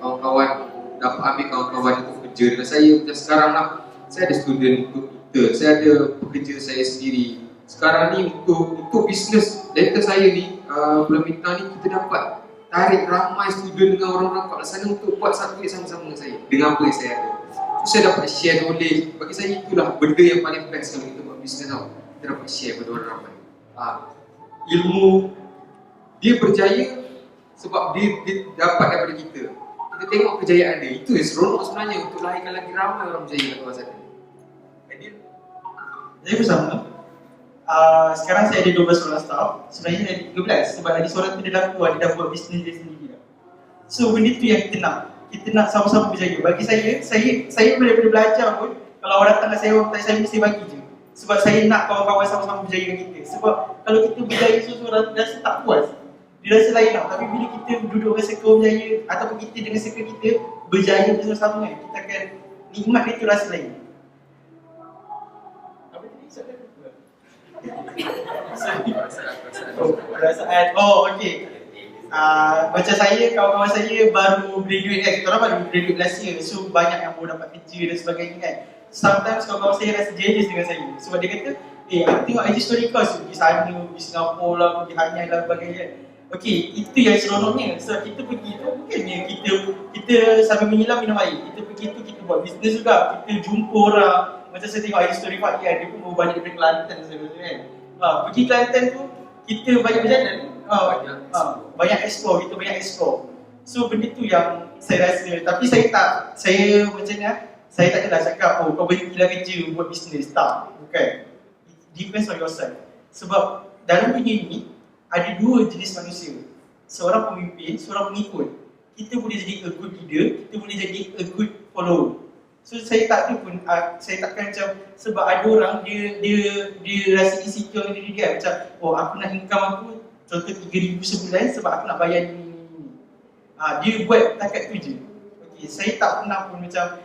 kawan-kawan, dapat ambil kawan-kawan untuk kerja dengan saya. Macam sekarang lah, saya ada student untuk kita, saya ada pekerja saya sendiri. Sekarang ni untuk bisnes letter saya ni, bulan bintang ni kita dapat tarik ramai student dengan orang-orang kat sana untuk buat satu yang sama-sama dengan saya, dengan apa yang saya ada. So, saya dapat share knowledge. Bagi saya itulah benda yang paling best kalau kita buat bisnes tau. Kita dapat share pada orang ramai. Ilmu dia berjaya sebab dia dapat daripada kita. Kita tengok kejayaan dia. Itu yang seronok sebenarnya untuk lahirkan lagi ramai orang berjaya kat luar sana. Saya bersama. Sekarang saya ada 12 orang staff. Sebenarnya saya ada 13 sebab lagi seorang tu dia dah keluar, dia dah buat bisnes dia sendiri dah. So benda tu yang kita nak. Kita nak sama-sama berjaya. Bagi saya daripada belajar pun, kalau orang datang dengan saya mesti bagi je. Sebab saya nak kawan-kawan sama-sama berjaya dengan kita. Sebab kalau kita berjaya seorang dia rasa tak puas. Dia rasa lain lah. Tapi bila kita duduk dengan circle berjaya, ataupun kita dengan circle kita berjaya bersama-sama kan, kita akan nikmat itu rasa lain. Apa tadi? Perasaan. Oh, okey. Macam saya, kawan-kawan saya baru graduate kan. Kita orang baru graduate last year. So banyak yang baru dapat kerja dan sebagainya kan. Sometimes kawan-kawan saya rasa jealous dengan saya. Sebab dia kata, aku tengok IG story kau pergi sana, pergi Singapura lah, pergi Hanyai lah sebagainya. Okey, itu yang seronoknya. So kita pergi tu bukannya kita sambil menyelam minum air. Kita pergi tu kita buat bisnes juga. Kita jumpa orang. Macam saya tengok IG story Pak dia pun baru balik daripada Kelantan sebenarnya kan. Pergi Kelantan tu kita banyak berjalan. Banyak explore, kita banyak explore. So benda tu yang saya rasa. Tapi saya macam ni saya tak adalah cakap, kau berhentilah kerja buat bisnes. Tak, bukan. It depends on yourself. Sebab dalam dunia ni ada dua jenis manusia. Seorang pemimpin, seorang pengikut. Kita boleh jadi a good leader, kita boleh jadi a good follower. So saya tak ada pun, saya takkan macam sebab ada orang dia rasa insecure dengan diri dia. Macam, aku nak income aku contoh 3,000 sebulan sebab aku nak bayar ni. Dia buat takat tu je. Okay, saya tak pernah pun macam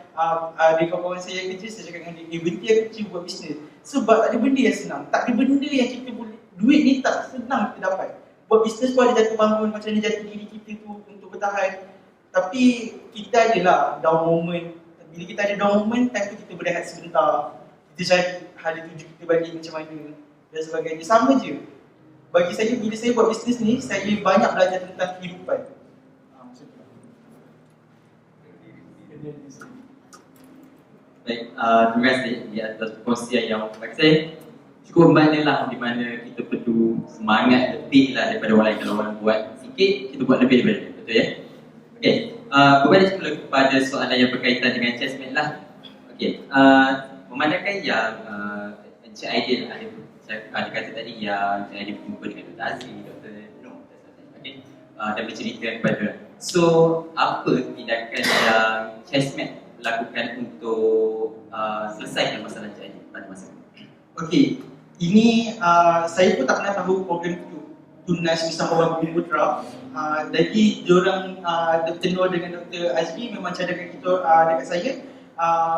ada kawan-kawan saya yang kerja, saya cakap dengan dia, berhenti kerja buat bisnes. Sebab tak ada benda yang senang. Tak ada benda yang kita boleh, duit ni tak senang kita dapat. Buat bisnes pun ada jatuh bangun, macam mana jati diri kita tu untuk bertahan. Tapi kita adalah down moment. Bila kita ada down moment, time tu kita berehat sebentar. Kita cari hala tuju kita balik macam mana dan sebagainya. Sama je. Bagi saya, bila saya buat bisnes ni, saya banyak belajar tentang kehidupan. Macam tu. Baik, terima kasih di atas perkongsian yang bagi saya cukup membantu lah, di mana kita perlu semangat lebih lah daripada orang lain. Kalau orang buat sikit, kita buat lebih daripada itu, betul ya? Okey, berbalik semula kepada soalan yang berkaitan dengan chessmate lah. Okey, memandangkan yang Encik Aidil ada kata tadi yang Encik Aidil berjumpa dengan Dr. Azri, Dr. Noh, okay, dan bercerita kepada. So, apa tindakan yang chessmate lakukan untuk selesaikan masalah Encik Aidil pada masa ini? Okey, ini saya pun tak pernah tahu program tu Tunas Wisatawan Bumi Putra. Jadi diorang Dr. Noor dengan Dr. Azri memang cadangkan kita dekat saya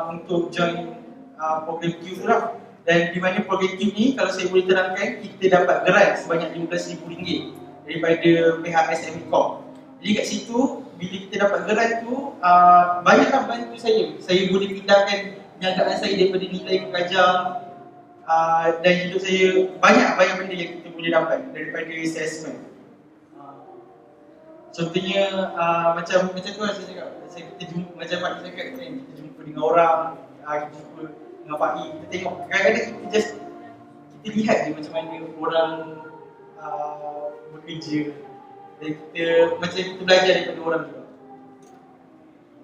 untuk join program Q tu lah. Dan di mana program Q ni, kalau saya boleh terangkan, kita dapat grant sebanyak RM15,000 daripada pihak SME-Com. Jadi kat situ, bila kita dapat grant tu, banyaklah bantu saya. Saya boleh pindahkan perniagaan saya daripada nilai pengajar dan hidup saya, banyak benda yang kita boleh dapat daripada assessment. Contohnya macam tu lah saya cakap, kita jumpa, macam Pak cakap kan, kita jumpa dengan orang, kita jumpa dengan Pak I, kita tengok, kadang-kadang kita lihat je macam mana orang bekerja, dan kita macam kita belajar daripada orang juga.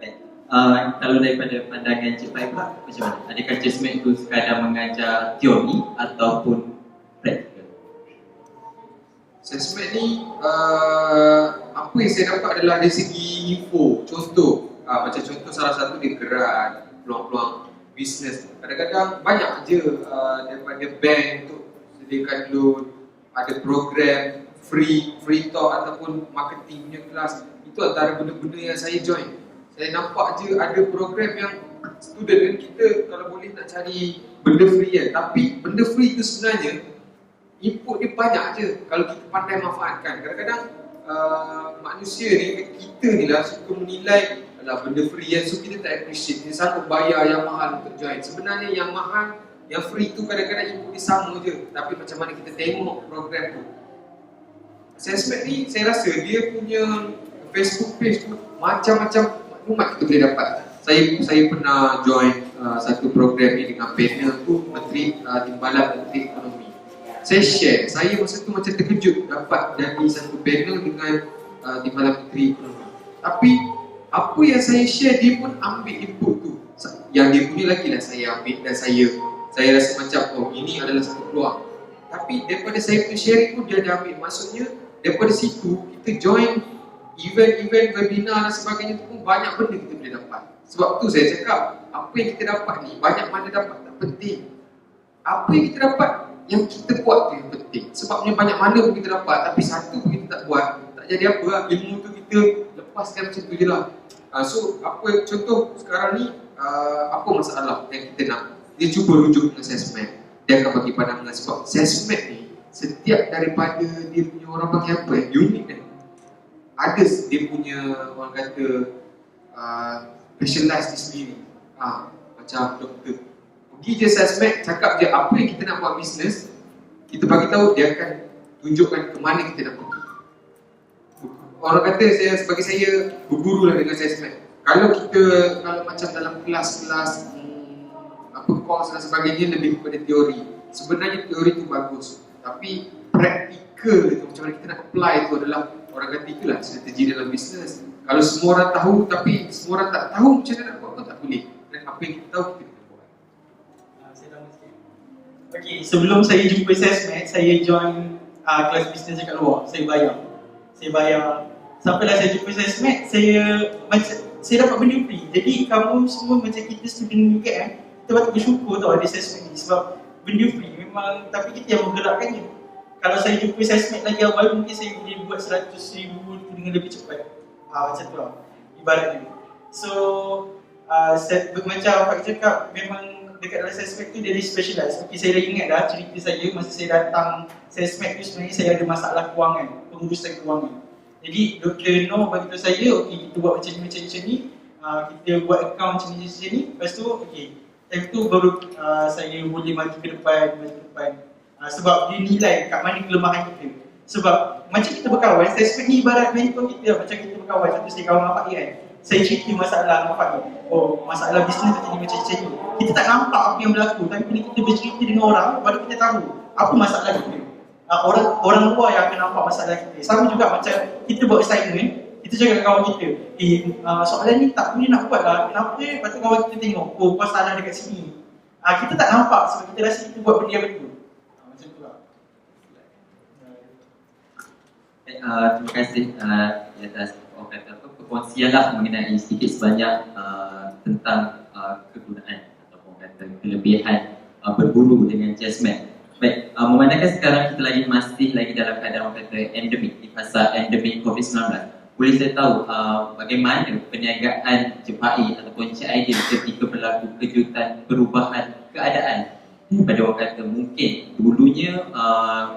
Baik, kalau daripada pandangan Encik Faiz pula, macam mana? Adakah chessmate itu sekadar mengajar teori ataupun praktikal? Assessment ni apa yang saya dapat adalah dari segi info. Contoh, macam contoh salah satu dia gerak peluang-peluang bisnes. Kadang-kadang banyak je daripada bank untuk sediakan loan, ada program free talk ataupun marketing punya kelas. Itu antara benda-benda yang saya join. Saya nampak je ada program yang student kita kalau boleh nak cari benda free kan. Tapi benda free tu sebenarnya input dia banyak je kalau kita pandai manfaatkan. Kadang-kadang manusia ni, kita ni lah suka menilai adalah benda free kan, so kita tak appreciate. Dia sanggup bayar yang mahal untuk join. Sebenarnya yang mahal, yang free tu kadang-kadang input dia sama je. Tapi macam mana kita tengok program tu. Assessment ni saya rasa dia punya Facebook page tu macam-macam maklumat kita boleh dapat. Saya pernah join satu program ni dengan panel tu Menteri Timbalan Menteri Ekonomi. Saya share, saya masa tu macam terkejut dapat jadi satu panel dengan Timbalan Menteri Ekonomi. Tapi apa yang saya share, dia pun ambil input tu. Yang dia punya lagi lah saya ambil, dan saya rasa macam oh ini adalah satu peluang. Tapi daripada saya punya sharing pun dia ada ambil. Maksudnya daripada situ kita join event-event, webinar dan sebagainya tu pun banyak benda kita boleh dapat. Sebab tu saya cakap, apa yang kita dapat ni, banyak mana dapat tak penting. Apa yang kita dapat, yang kita buat tu yang penting. Sebabnya banyak mana pun kita dapat, tapi satu pun kita tak buat, tak jadi apa lah. Ilmu tu kita lepaskan macam tu je lah. So apa contoh sekarang ni, apa masalah yang kita nak, dia cuba rujuk dengan assessment. Dia akan bagi pandangan sebab assessment ni setiap daripada dia punya orang panggil apa unik kan. Ada dia punya orang kata specialize di sendiri. Macam doktor pergi je assessment, cakap je apa yang kita nak buat bisnes, kita bagi tahu, dia akan tunjukkan ke mana kita nak pergi. Orang kata sebagai saya berguru lah dengan assessment. Kalau macam dalam kelas-kelas course dan sebagainya lebih kepada teori. Sebenarnya teori itu bagus, tapi praktikal itu macam mana kita nak apply itu adalah, orang kata itulah strategi dalam bisnes. Kalau semua orang tahu tapi semua orang tak tahu macam mana nak buat pun tak boleh. Dan apa yang kita tahu kita kena buat. Saya tahu sikit. Okey, sebelum saya jumpa assessment, saya join kelas bisnes dekat luar. Saya bayar. Sampailah saya jumpa assessment, saya dapat benda free. Jadi kamu semua macam kita student juga kan, kita patut bersyukur tau ada assessment ni sebab benda free memang, tapi kita yang menggerakkannya. Kalau saya jumpa assessment lagi awal, mungkin saya boleh buat 100,000 dengan lebih cepat. Macam tu lah ibaratnya. So macam Pak cakap, memang dekat dalam assessment tu dia ada specialize. Okay, saya dah ingat dah cerita saya masa saya datang assessment tu, sebenarnya saya ada masalah kewangan, pengurusan kewangan. Jadi Dr. Noor bagi tahu saya, okey kita buat macam ni, kita buat account macam ni. Lepas tu okey, time tu baru saya boleh maju ke depan. Sebab dia nilai kat mana kelemahan kita. Sebab macam kita berkawan, assessment ni ibarat mentor kita. Macam kita berkawan, contoh saya kawan dengan Pak I kan, saya cerita masalah dengan Fahim. Oh, masalah bisnes jadi macam ni. Kita tak nampak apa yang berlaku, tapi bila kita bercerita dengan orang, baru kita tahu apa masalah kita. Orang luar yang akan nampak masalah kita. Sama juga macam kita buat assignment, kita cakap dengan kawan kita, soalan ni tak boleh nak buat lah, kenapa? Lepas tu kawan kita tengok, oh kau salah dekat sini. Kita tak nampak sebab kita rasa kita buat benda yang betul. Macam tu lah. Terima kasih di atas perkongsian lah mengenai sedikit sebanyak tentang kegunaan ataupun kata kelebihan berguru dengan Jasmine. Baik, memandangkan sekarang kita masih lagi dalam keadaan orang kata endemik, di fasa endemik COVID-19, boleh saya tahu bagaimana perniagaan Jepai ataupun Cik Aidil ketika berlaku kejutan perubahan keadaan daripada orang kata mungkin dulunya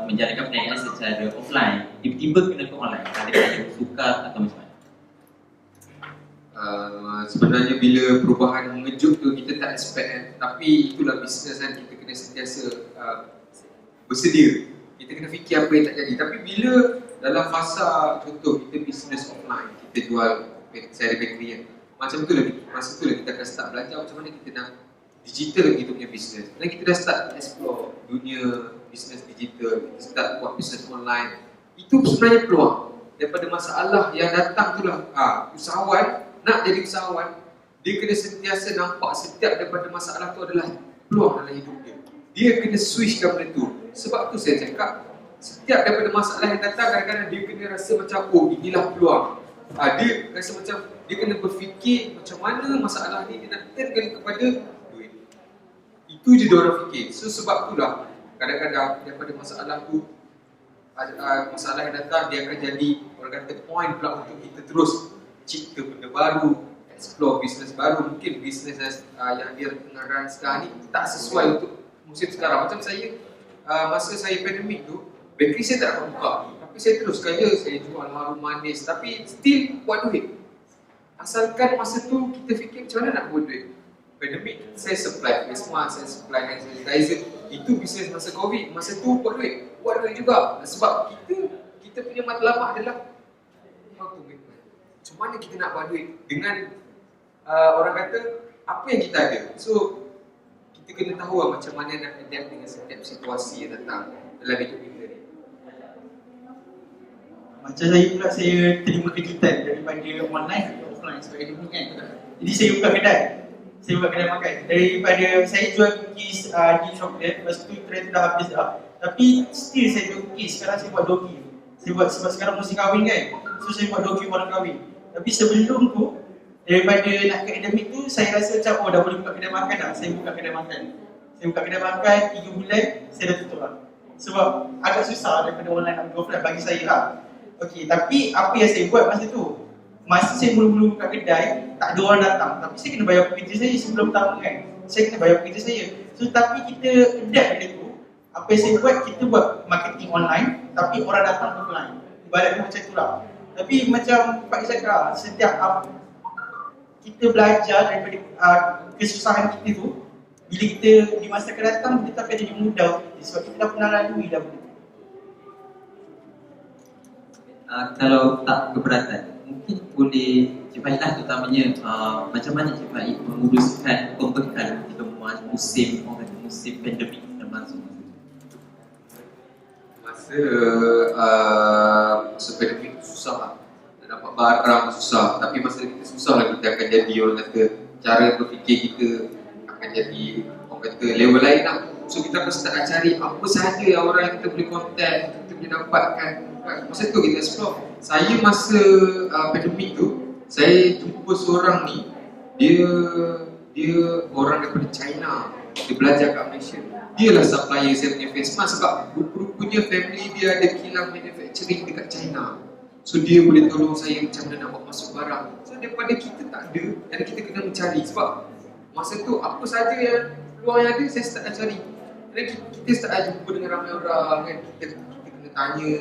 menjalankan perniagaan secara offline, tiba-tiba kena ke online, ada sukar atau macam mana? Sebenarnya bila perubahan mengejut tu kita tak expect kan, tapi itulah bisnes kan, kita kena sentiasa bersedia. Kita kena fikir apa yang tak jadi. Tapi bila dalam fasa contoh kita bisnes offline, kita jual seri bakery kan, macam tu lagi, masa tu lagi kita akan start belajar macam mana kita nak digital kita punya bisnes. Dan kita dah start explore dunia bisnes digital, kita start buat bisnes online. Itu sebenarnya peluang. Daripada masalah yang datang tu lah, usahawan nak jadi usahawan, dia kena sentiasa nampak setiap daripada masalah tu adalah peluang dalam hidup dia. Dia kena switchkan benda tu. Sebab tu saya cakap, setiap daripada masalah yang datang, kadang-kadang dia kena rasa macam, oh inilah peluang. Dia rasa macam, dia kena berfikir macam mana masalah ni dia nak turnkan kepada duit. Itu je dia orang fikir. So sebab tu lah, kadang-kadang daripada masalah tu, masalah yang datang, dia akan jadi, orang kata point pula untuk kita terus cipta benda baru, explore bisnes baru. Mungkin bisnes yang dia tengah run sekarang ni tak sesuai untuk musim sekarang. Macam saya, masa saya pandemik tu, bakery saya tak dapat buka, tapi saya teruskan je, saya jual harum manis, tapi still buat duit. Asalkan masa tu kita fikir macam mana nak buat duit. Pandemik, saya supply face mask, saya supply hand sanitizer. Itu bisnes masa Covid, masa tu buat duit juga. Sebab kita punya matlamat adalah how to make money. Macam mana kita nak buat duit dengan orang kata apa yang kita ada. So kita kena tahu lah macam mana nak adapt dengan setiap situasi yang datang dalam hidup kita ni. Macam saya pula, saya terima kejutan daripada online ke offline sebab ini kan. Jadi saya buka kedai. Saya buka kedai makan. Daripada saya jual cookies di chocolate, lepas tu trend dah habis dah. Tapi still saya jual cookies. Sekarang saya buat doki. Saya buat sebab sekarang musim kahwin kan. So saya buat doki orang kahwin. Tapi sebelum tu, daripada nak ke akademik tu, saya rasa macam, oh dah boleh buka kedai makan dah. Saya buka kedai makan. Saya buka kedai makan 3 bulan, saya dah tutup lah. Sebab agak susah daripada online nak offline bagi saya lah. Okey, tapi apa yang saya buat masa tu? Masa saya mula-mula buka kedai, tak ada orang datang. Tapi saya kena bayar pekerja saya sebelum pertama kan. Saya kena bayar pekerja saya. So, tapi kita adapt benda tu. Apa yang saya buat, kita buat marketing online, tapi orang datang offline. Ibaratnya macam tu lah. Tapi macam Pak cakap, setiap kita belajar daripada kesusahan kita tu, bila kita di masa akan datang, kita akan jadi mudah sebab kita dah pernah lalui dah benda. Kalau tak keberatan, mungkin boleh Jepai lah terutamanya macam mana Jepai menguruskan pembekal ketika musim pandemik termasuk masa pandemik susah lah. Nak dapat barang susah. Tapi masa kita susah lah, kita akan jadi orang kata cara berfikir kita akan jadi orang kata level lain lah. So kita akan start cari apa sahaja yang orang yang kita boleh contact, kita boleh dapatkan. Masa tu kita explore. Saya masa pandemik tu, saya jumpa seorang ni, dia orang daripada China. Dia belajar kat Malaysia. Dia lah supplier saya punya face mask sebab rupanya family dia ada kilang manufacturing dekat China. So dia boleh tolong saya macam mana nak buat masuk barang. So daripada kita tak ada, dan kita kena mencari. Sebab masa tu apa sahaja yang peluang yang ada, saya start cari. Dan kita start jumpa dengan ramai orang kan. Kita kena tanya.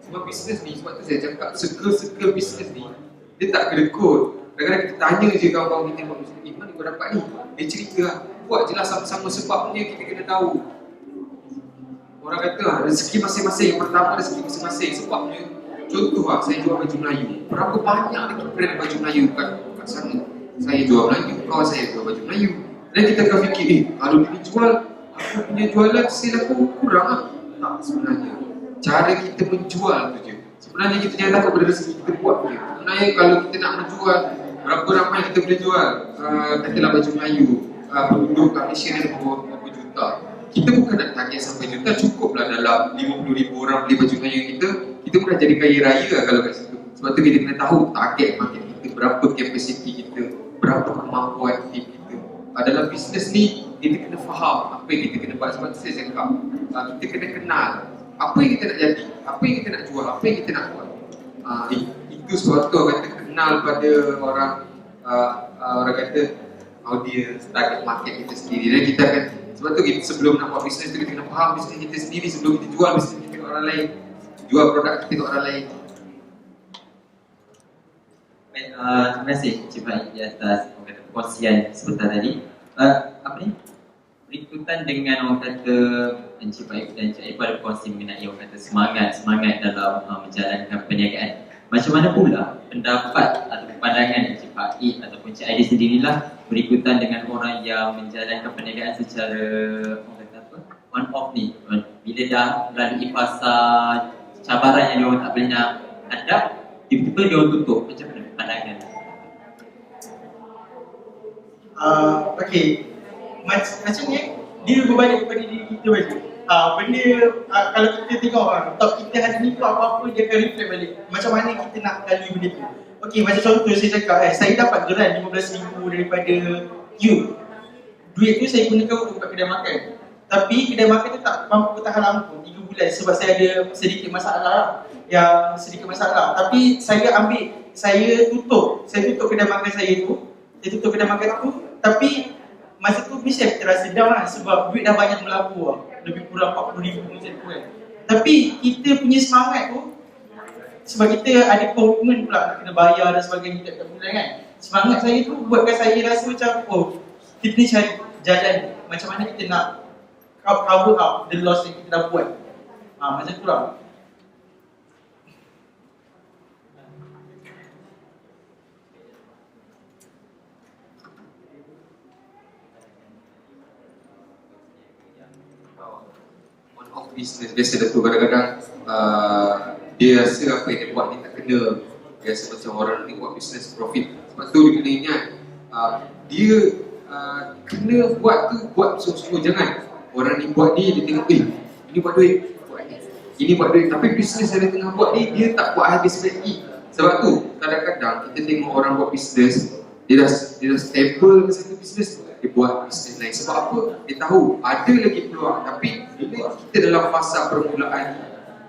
Sebab bisnes ni, sebab tu saya cakap circle bisnes ni, dia tak kena kod. Kadang-kadang kita tanya je kawan-kawan kita buat bisnes ni, mana kau dapat ni? Dia cerita lah. Buat je lah sama-sama sebabnya kita kena tahu. Orang kata rezeki masing-masing. Yang pertama rezeki masing-masing. Sebabnya contoh lah, saya jual baju Melayu. Berapa banyak lagi brand baju Melayu kat sana. Saya jual Melayu, kawan saya jual baju Melayu. Dan kita akan fikir, kalau dia jual, aku punya jualan sale aku kurang lah. Tak, sebenarnya cara kita menjual tu je. Sebenarnya kita jangan takut pada rezeki kita buat je. Sebenarnya kalau kita nak menjual, berapa ramai kita boleh jual katalah baju Melayu, penduduk kat Malaysia ni ada berapa juta. Kita bukan nak target sampai juta, cukuplah dalam 50,000 orang beli baju Melayu kita pun dah jadi kaya raya lah kalau kat situ. Sebab tu kita kena tahu target market kita, berapa kapasiti kita, berapa kemampuan tim kita. Dalam bisnes ni, kita kena faham apa yang kita kena buat. Sebab tu saya cakap, kita kena kenal apa yang kita nak jadi, apa yang kita nak jual, apa yang kita nak buat. Itu sebab tu orang kata kenal pada orang, orang kata audience, target market kita sendiri. Dan kita akan, sebab tu kita sebelum nak buat bisnes tu, kita kena faham bisnes kita sendiri sebelum kita jual bisnes kita ke orang lain, jual produk kita ke orang lain. Baik, terima kasih Encik Baik di atas perkongsian sebentar tadi. Apa ni? Berikutan dengan orang kata Encik Baik dan Encik Aib ada berkongsi mengenai orang kata semangat dalam menjalankan perniagaan. Macam mana pula pendapat atau pandangan Encik Baik ataupun Encik Aib sendirilah berikutan dengan orang yang menjalankan perniagaan secara orang kata apa? On off ni. Bila dah melalui fasa cabaran yang diorang tak boleh nak hadap, tiba-tiba diorang tutup. Macam mana pandangan? Okay, macam ni dia berbalik kepada diri kita balik. Benda kalau kita tengok top kita hari ni tu apa-apa dia akan reflect balik. Macam mana kita nak lalui benda tu. Okay, macam contoh saya cakap saya dapat geran 15,000 daripada you. Duit tu saya gunakan untuk buka kedai makan. Tapi kedai makan tu tak mampu bertahan lama pun 3 bulan sebab saya ada sedikit masalah. Tapi saya tutup kedai makan saya tu. Tapi masa tu mesti kita rasa down lah sebab duit dah banyak melabur lah. Lebih kurang 40,000 macam tu kan. Tapi kita punya semangat tu sebab kita ada komitmen pula nak kena bayar dan sebagainya tiap bulan kan. Semangat saya tu buatkan saya rasa macam kita ni cari jalan macam mana kita nak cover up the loss yang kita dah buat. Macam tu lah. Bisnes biasa dah tu kadang-kadang dia rasa apa yang dia buat ni tak kena. Dia rasa macam orang ni buat bisnes profit. Sebab tu dia kena ingat dia kena buat tu buat sungguh-sungguh. Jangan orang ni buat ni dia tengok ini buat duit, ini buat duit, tapi bisnes yang dia tengah buat ni dia tak buat habis lagi. Sebab tu kadang-kadang kita tengok orang buat bisnes dia dah stable ke satu bisnes, dia buat bisnes lain. Sebab apa? Dia tahu ada lagi peluang. Tapi bila kita dalam fasa permulaan,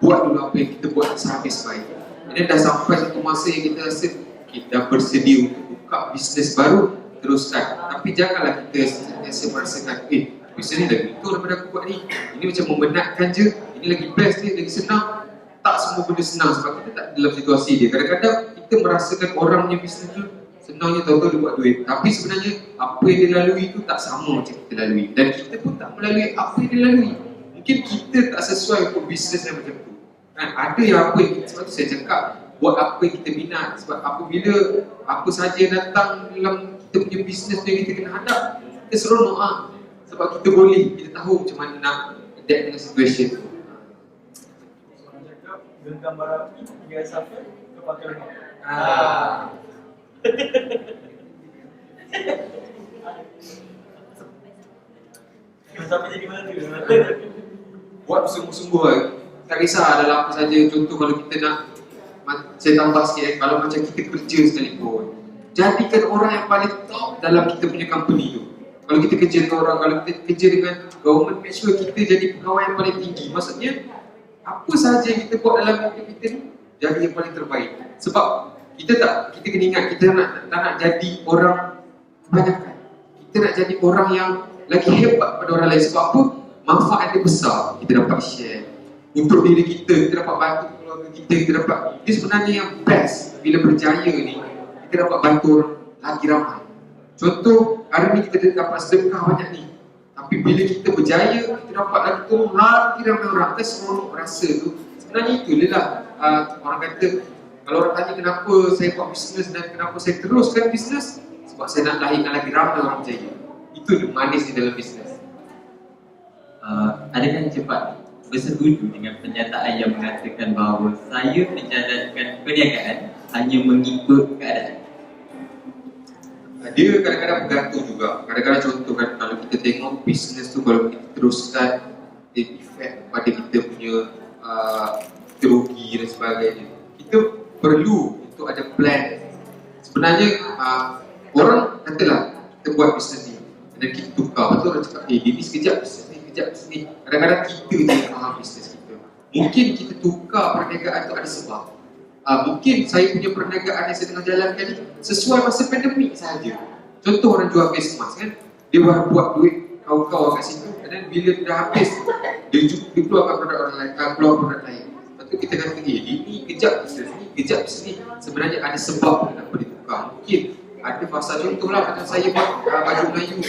buat dulu apa yang kita buat sehabis baik. Dan dah sampai satu masa yang kita rasa kita dah bersedia untuk buka bisnes baru, teruskan. Tapi janganlah kita merasakan bisnes ni lagi betul daripada aku buat ni. Ini macam membenarkan je, ini lagi best ni, lagi senang. Tak semua benda senang sebab kita tak dalam situasi dia. Kadang-kadang kita merasakan orang punya bisnes tu senangnya tahu-tahu dia buat duit. Tapi sebenarnya apa yang dia lalui tu tak sama macam kita lalui. Dan kita pun tak melalui apa yang dia lalui. Mungkin kita tak sesuai untuk bisnes yang macam tu. Kan? Ada yang apa yang kita, sebab tu saya cakap buat apa yang kita minat. Sebab apabila apa saja yang datang dalam kita punya bisnes tu yang kita kena hadap, kita seronok lah. Sebab kita boleh, kita tahu macam mana nak adapt dengan situation tu. Orang cakap gambar api dia sampai ke pakai rumah. Sampai jadi mana tu? Buat sungguh-sungguh lah. Tak kisah dalam apa saja. Contoh kalau kita nak, saya tambah sikit kalau macam kita kerja sekalipun, jadikan orang yang paling top dalam kita punya company tu. Kalau kita kerja dengan orang, kalau kita kerja dengan government, make sure kita jadi pegawai yang paling tinggi. Maksudnya apa sahaja yang kita buat dalam hidup kita ni, jadi yang paling terbaik. Sebab kita kena ingat, kita tak nak jadi orang kebanyakan. Kita nak jadi orang yang lagi hebat pada orang lain. Sebab apa? Manfaat dia besar. Kita dapat share untuk diri kita dapat bantu keluarga kita dapat. Dia sebenarnya yang best bila berjaya ni, kita dapat bantu orang lagi ramai. Contoh, hari ni kita dapat sedekah banyak ni, tapi bila kita berjaya, kita dapat lagi tolong lagi ramai orang. Kita seronok rasa tu. Sebenarnya itulah orang kata Kalau orang tanya kenapa saya buat bisnes dan kenapa saya teruskan bisnes, sebab saya nak lahirkan lagi ramai orang berjaya. Itu the manis di dalam bisnes. Adakah cepat bersetuju dengan pernyataan yang mengatakan bahawa saya menjalankan perniagaan hanya mengikut keadaan? Dia kadang-kadang bergantung juga. Kadang-kadang contoh kan, kalau kita tengok bisnes tu kalau kita teruskan, dia efek pada kita punya terugi dan sebagainya. Kita perlu untuk ada plan. Sebenarnya orang katalah kita buat bisnes ni dan kita tukar, betul orang cakap dia ni sekejap bisnes ni, sekejap bisnes ni. Kadang-kadang kita je yang faham bisnes kita. Mungkin kita tukar perniagaan tu ada sebab. Mungkin saya punya perniagaan yang saya tengah jalankan ni sesuai masa pandemik sahaja. Contoh orang jual face mask kan, dia baru buat duit kau-kau kat situ, dan bila dah habis dia keluarkan produk orang lain, keluar produk lain. Lepas tu kita kata ini kejap bisnes ni, kejap bisnes ni. Sebenarnya ada sebab kenapa ditukar. Mungkin ada fasa, contohlah macam saya buat baju Melayu.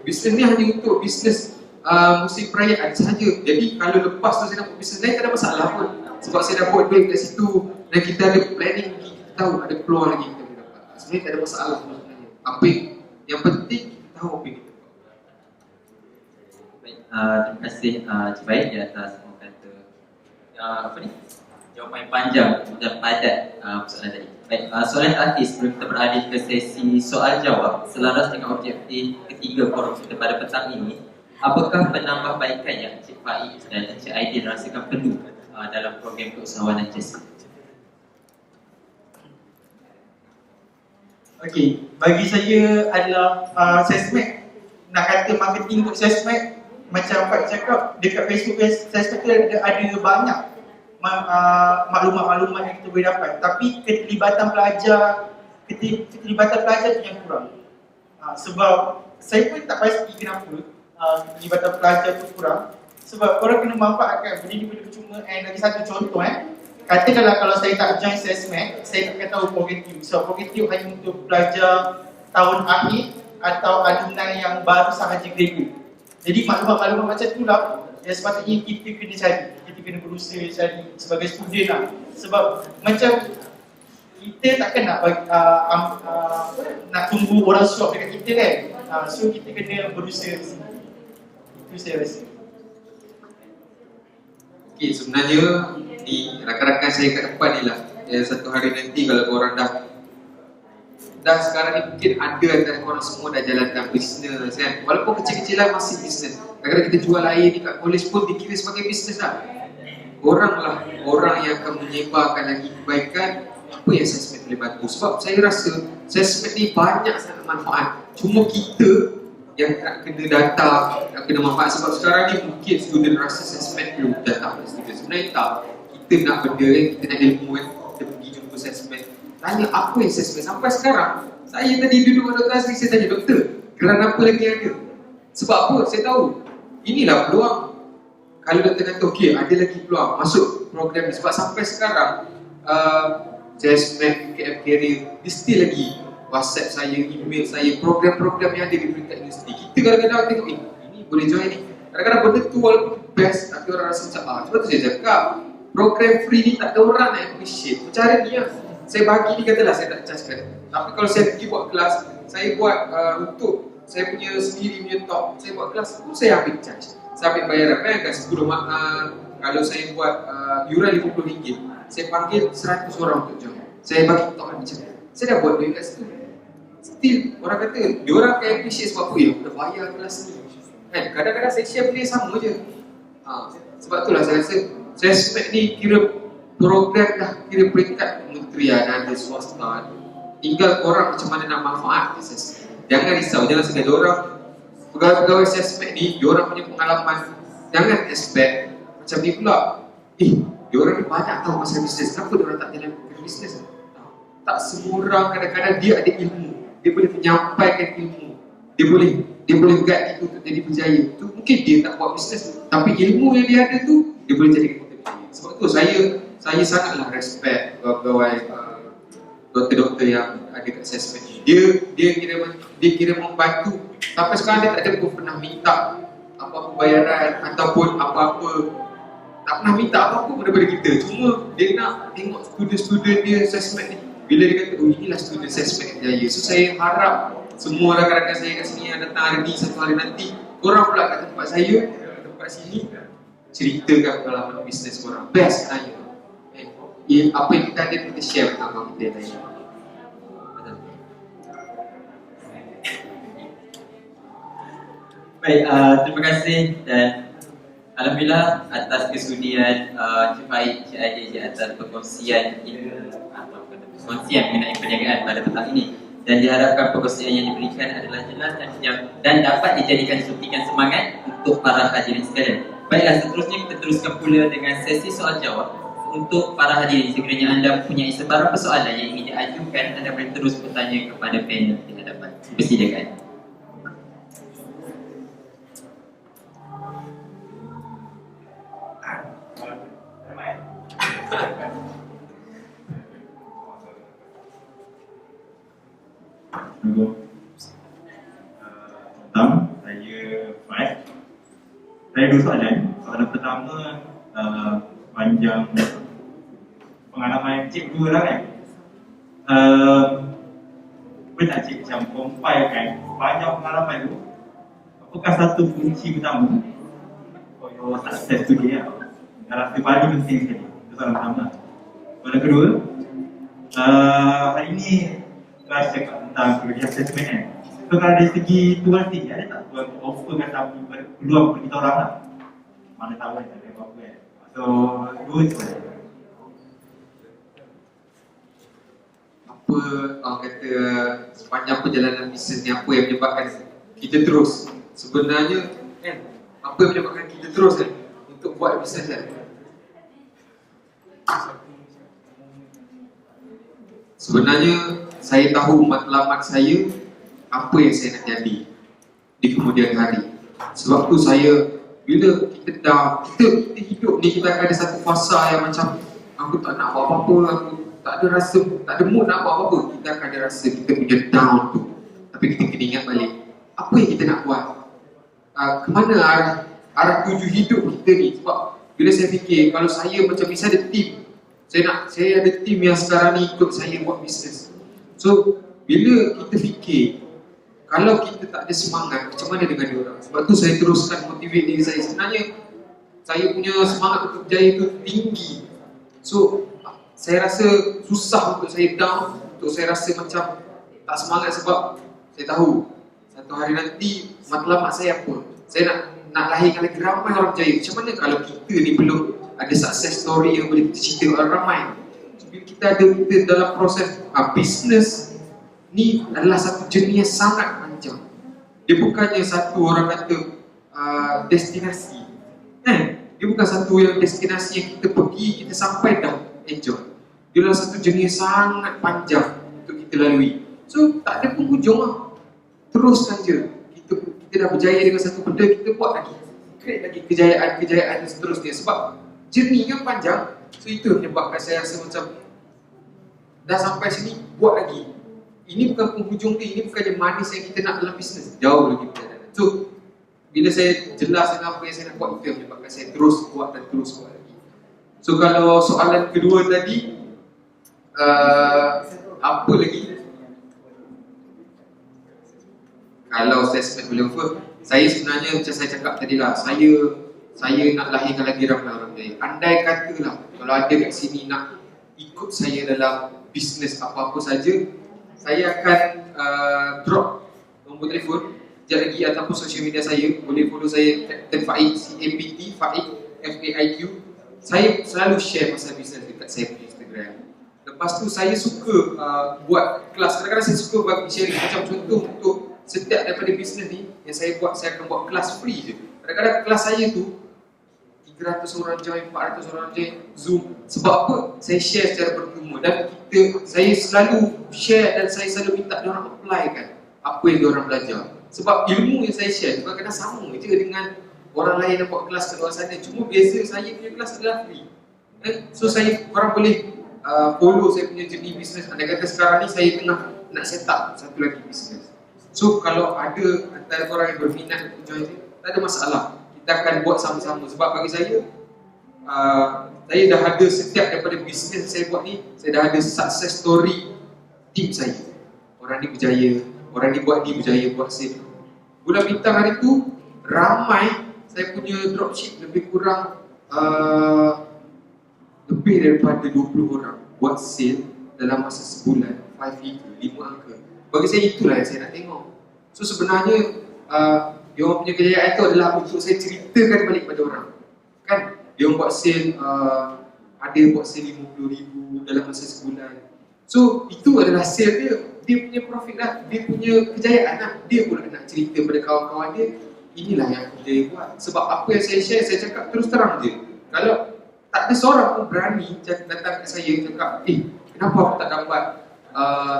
Bisnes ni hanya untuk bisnes musim perayaan sahaja. Jadi kalau lepas tu saya nak buat bisnes lain, tak ada masalah pun. Sebab saya dah buat duit kat situ dan kita ada planning, kita tahu ada peluang lagi kita boleh dapat. Sebenarnya tak ada masalah sebenarnya. Apa yang penting kita tahu apa yang kita buat. Baik, terima kasih Cik Baik di atas semua kata jawapan yang panjang dan padat soalan tadi. Baik, soalan terakhir sebelum kita beralih ke sesi soal jawab selaras dengan objektif ketiga forum kita pada petang ini. Apakah penambahbaikan yang Cik Faiz dan Cik Aidil rasakan perlu dalam program keusahawanan JESI? Okey, bagi saya adalah sesmed. Nak kata marketing untuk sesmed, macam Pak cakap, dekat Facebook sesmed tu ada banyak maklumat-maklumat yang kita boleh dapat. Tapi keterlibatan pelajar tu yang kurang. Sebab saya pun tak pasti kenapa keterlibatan pelajar tu kurang. Sebab orang kena manfaatkan benda ni, benda percuma. And lagi satu contoh katakanlah kalau saya tak join sesmed, saya tak akan tahu program TU. So program TU hanya untuk pelajar tahun akhir atau alumni yang baru sahaja graduate. Jadi maklumat-maklumat macam tu lah yang sepatutnya kita kena cari. Kita kena berusaha cari sebagai student lah. Sebab macam kita takkan nak tunggu orang shock dekat kita kan. So kita kena berusaha di sini. Itu saya rasa. Okey, sebenarnya ni rakan-rakan saya kat depan ni lah. Satu hari nanti kalau korang dah sekarang ni mungkin ada antara korang semua dah jalankan bisnes kan. Walaupun kecil-kecilan masih bisnes. Kadang-kadang kita jual air ni kat college pun dikira sebagai bisnes lah. Korang lah orang yang akan menyebarkan lagi kebaikan. Apa yang sesmed boleh bantu. Sebab saya rasa sesmed ni banyak sangat manfaat. Cuma kita yang nak kena data, nak kena manfaat. Sebab sekarang ni mungkin student rasa sesmed belum data pada student. Sebenarnya tak. Kita nak benda kan, kita nak ilmu kan, kita pergi jumpa sesmed. Tanya apa yang sesmed. Sampai sekarang, saya tadi duduk dengan Dr. Asri, saya tanya, doktor, geran apa lagi ada? Sebab apa? Saya tahu. Inilah peluang. Kalau doktor kata, okey, ada lagi peluang, masuk program ni. Sebab sampai sekarang, sesmed, UKM Career, dia still lagi WhatsApp saya, email saya, program-program yang ada di peringkat universiti. Kita kadang-kadang tengok, ini boleh join ni. Kadang-kadang benda tu walaupun best, tapi orang rasa macam, sebab tu saya cakap, program free ni tak ada orang nak appreciate. Macam hari ni lah, saya bagi ni katalah saya tak charge kan. Tapi kalau saya pergi buat kelas, saya buat untuk saya punya sendiri punya talk, saya buat kelas pun saya ambil charge. Saya ambil bayaran, bayangkan 10 kalau saya buat yuran RM50, saya panggil 100 orang untuk join. Saya bagi talk macam ni. Saya dah buat duit kat situ. Still, orang kata, diorang akan appreciate sebab apa ya? Dah bayar kelas ni kan? Kadang-kadang saya share benda yang sama je. Sebab itulah saya rasa sesmed ni kira program dah kira peringkat kementerian, ada swasta. Tinggal korang macam mana nak manfaat sesmed. Jangan risau, jangan sekali orang pegawai-pegawai sesmed ni, diorang punya pengalaman. Jangan expect macam ni pula. Diorang ni banyak tahu pasal bisnes. Kenapa diorang tak jalan bisnes? Tak semua orang kadang-kadang dia ada ilmu. Dia boleh menyampaikan ilmu. Dia boleh guide kita untuk jadi berjaya. Tu mungkin dia tak buat bisnes, tapi ilmu yang dia ada tu dia boleh jadikan kita berjaya. Sebab tu saya sangatlah respect pegawai doktor-doktor yang ada kat sesmed. Dia kira membantu. Sampai sekarang dia tak ada pun pernah minta apa-apa bayaran ataupun apa-apa tak pernah minta apa-apa daripada kita. Cuma dia nak tengok student-student dia assessment ni. Bila dia kata, oh inilah student assessment yang berjaya. So saya harap semua rakan-rakan saya kat sini yang datang hari ni, satu hari nanti, korang pula kat tempat saya, kat tempat sini, ceritakan pengalaman bisnes korang. Best tanya. Apa yang kita ada, kita share tentang kita tanya. Baik, terima kasih dan alhamdulillah atas kesudian Cik Faik, Cik Aidil di atas perkongsian perkongsian mengenai perniagaan pada petang ini, dan diharapkan perkongsian yang diberikan adalah jelas dan dapat dijadikan suntikan semangat untuk para hadirin sekalian. Baiklah, seterusnya kita teruskan pula dengan sesi soal jawab. Untuk para hadirin, sekiranya anda mempunyai sebarang persoalan yang ingin diajukan, anda boleh terus bertanya kepada panel di hadapan. Bersilakan. Saya Faiz. Saya dua soalan. Soalan pertama, panjang pengalaman cikgu lah kan. Boleh tak cik macam compile kan banyak pengalaman tu, apakah satu kunci utama for your success today lah, yang rasa paling penting sekali? Itu soalan pertama. Soalan kedua, hari ni kelas cakap tentang quality assessment kan. So kalau dari segi tuan sendiri, ada tak tuan offerkan satu peluang kepada kita orang lah? Mana tahu kan, tak ada apa-apa kan. So, dua tu lah. Apa orang kata sepanjang perjalanan bisnes ni, apa yang menyebabkan kita terus? Sebenarnya kan, apa yang menyebabkan kita terus kan untuk buat bisnes kan? Sebenarnya saya tahu matlamat saya, apa yang saya nak jadi di kemudian hari. Sebab tu saya, bila kita hidup ni, kita akan ada satu fasa yang macam aku tak nak buat apa-apa, aku tak ada rasa, tak ada mood nak buat apa-apa. Kita akan ada rasa kita punya down tu. Tapi kita kena ingat balik, apa yang kita nak buat, kemana arah tuju hidup kita ni. Sebab bila saya fikir, kalau saya macam misalnya ada team, saya ada team yang sekarang ni ikut saya buat bisnes. So bila kita fikir, kalau kita tak ada semangat, macam mana dengan dia orang? Sebab tu saya teruskan motivate diri saya. Sebenarnya saya punya semangat untuk berjaya itu tinggi. So saya rasa susah untuk saya down, untuk saya rasa macam tak semangat, sebab saya tahu satu hari nanti matlamat saya apa. Saya nak lahirkan lagi ramai orang berjaya. Macam mana kalau kita ni belum ada success story yang boleh kita cerita orang ramai? So, bila kita dalam proses bisnes ni adalah satu jenis yang sangat panjang. Dia bukannya satu orang kata destinasi. Dia bukan satu yang destinasi yang kita pergi, kita sampai dah enjoy. Dia adalah satu jenis sangat panjang untuk kita lalui. So tak ada penghujung lah. Teruskan je. Kita dah berjaya dengan satu benda, kita buat lagi. Create lagi kejayaan dan seterusnya. Sebab journey yang panjang. So itu menyebabkan saya rasa macam dah sampai sini, buat lagi. Ini bukan penghujung dia, ini bukannya manis yang kita nak dalam bisnes. Jauh lagi perjalanan. So, bila saya jelas dengan apa yang saya nak buat, itu yang menyebabkan saya terus buat dan terus buat lagi. So, kalau soalan kedua tadi, apa lagi? Kalau assessment boleh offer, saya sebenarnya macam saya cakap tadi lah, saya nak lahirkan lagi ramai orang jaya. Andai katalah, kalau ada kat sini nak ikut saya dalam bisnes apa-apa saja, saya akan drop nombor telefon sekejap lagi ataupun social media saya. Boleh follow saya, Captain Faik, CAPT, Faik, FAIQ. Saya selalu share pasal bisnes dekat saya punya Instagram. Lepas tu saya suka buat kelas. Kadang-kadang saya suka bagi sharing. Macam contoh, untuk setiap daripada bisnes ni yang saya buat, saya akan buat kelas free je. Kadang-kadang kelas saya tu 300 orang join, 400 orang join Zoom. Sebab apa? Saya share secara bercuma. Dan saya selalu share dan saya selalu minta diorang apply kan apa yang diorang belajar. Sebab ilmu yang saya share kadang-kadang sama je dengan orang lain yang buat kelas kat luar sana. Cuma beza saya punya kelas adalah free. So korang boleh follow saya punya journey bisnes. Andai kata sekarang ni saya tengah nak set up satu lagi bisnes. So kalau ada antara korang yang berminat untuk join saya, tak ada masalah. Kita akan buat sama-sama. Sebab bagi saya saya dah ada setiap daripada bisnes saya buat ni, saya dah ada success story tim saya. Orang ni berjaya, orang ni berjaya buat sale. Bulan bintang hari tu ramai, saya punya dropship lebih kurang lebih daripada 20 orang buat sale dalam masa sebulan, 5 figure, 5 angka. Bagi saya itulah yang saya nak tengok. So sebenarnya dia orang punya kejayaan tu adalah untuk saya ceritakan balik pada orang. Kan dia orang buat sale, ada buat sale 50,000 dalam masa sebulan. So itu adalah sale dia punya profit lah, dia punya kejayaan lah. Dia pula nak cerita pada kawan-kawan dia, inilah yang aku berjaya buat. Sebab apa yang saya share, saya cakap terus terang je. Kalau tak ada seorang pun berani datang ke saya cakap, kenapa aku tak dapat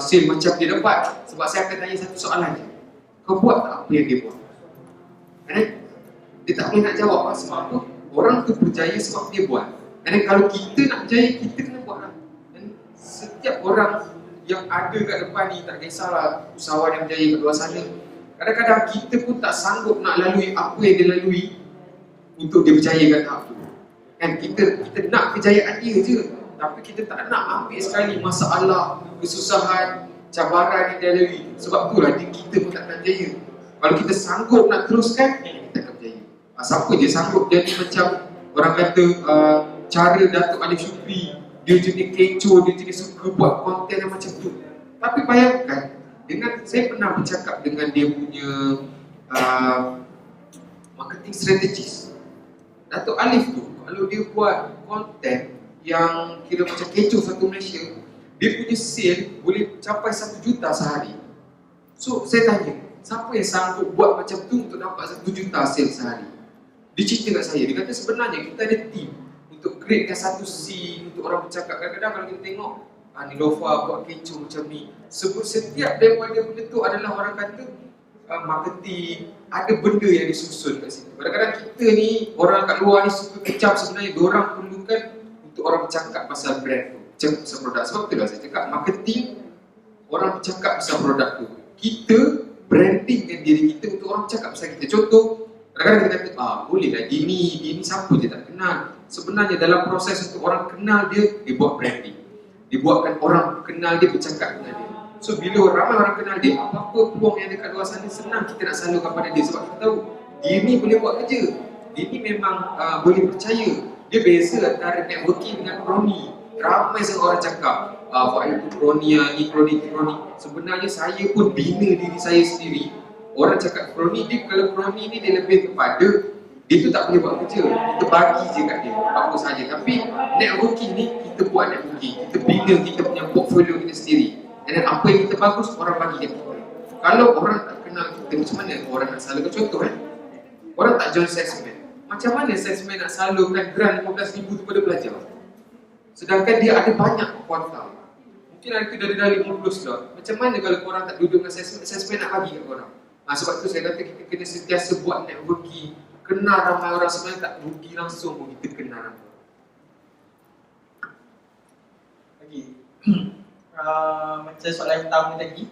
sale macam dia dapat? Sebab saya akan tanya satu soalan je, kau buat tak apa yang dia buat? Dia tak boleh nak jawab lah. Sebab apa? Orang tu berjaya sebab dia buat. Dan kalau kita nak berjaya, kita kena buat lah. Dan setiap orang yang ada kat depan ni, tak kisahlah usahawan yang berjaya kat luar sana, kadang-kadang kita pun tak sanggup nak lalui apa yang dia lalui untuk dia berjaya kat tahap tu. Kan kita nak kejayaan dia je, tapi kita tak nak ambil sekali masalah, kesusahan, cabaran yang dia lalui. Sebab itulah kita pun tak akan berjaya. Kalau kita sanggup nak teruskan, kita akan berjaya. Siapa je sanggup jadi macam orang kata cara Datuk Alif Shukri, dia jenis kecoh, dia jenis suka buat konten yang macam tu. Tapi bayangkan, saya pernah bercakap dengan dia punya marketing strategist. Datuk Alif tu, kalau dia buat konten yang kira macam kecoh satu Malaysia, dia punya sale boleh capai 1 juta sehari. So saya tanya, siapa yang sanggup buat macam tu untuk dapat 1 juta sale sehari? Dia cerita kat saya, dia kata sebenarnya kita ada team untuk createkan satu scene untuk orang bercakap. Kadang-kadang kalau kita tengok Nilofa buat kecoh macam ni, setiap daripada benda tu adalah orang kata marketing, ada benda yang disusun kat situ. Kadang-kadang kita ni, orang kat luar ni suka kecam, sebenarnya diorang perlukan untuk orang bercakap pasal brand tu, bercakap pasal produk. Sebab itulah saya cakap marketing, orang bercakap pasal produk tu. Kita brandingkan diri kita untuk orang bercakap pasal kita. Contoh, kadang-kadang kita kata, boleh lah dia ni siapa je tak kenal. Sebenarnya dalam proses untuk orang kenal dia buat branding. Dia buatkan orang kenal dia, bercakap dengan dia. So bila ramai orang kenal dia, apa-apa peluang yang ada kat luar sana, senang kita nak salurkan pada dia. Sebab kita tahu, dia ni boleh buat kerja. Dia ni memang boleh percaya. Dia beza antara networking dengan kroni. Ramai sangat orang cakap, buat itu kroni ni, kroni. Sebenarnya saya pun bina diri saya sendiri. Orang cakap kroni, dia kalau kroni ni dia lebih kepada dia tu tak boleh buat kerja, kita bagi je kat dia apa saja. Tapi networking ni, kita buat networking, kita bina kita punya portfolio kita sendiri. Dan apa yang kita bagus, orang bagi kat kita. Kalau orang tak kenal kita, macam mana orang nak salurkan? Contoh orang tak join salesman, macam mana salesman nak salurkan grant 15,000 tu pada pelajar? Sedangkan dia ada banyak kuartal, mungkin ada tu dari 50 slot. Macam mana kalau korang tak duduk dengan salesman nak bagi kat korang? Sebab tu saya kata kita kena sentiasa buat networking, kenal ramai orang. Sebenarnya tak rugi langsung pun kita kenal ramai. Okay. Macam soalan pertama tadi.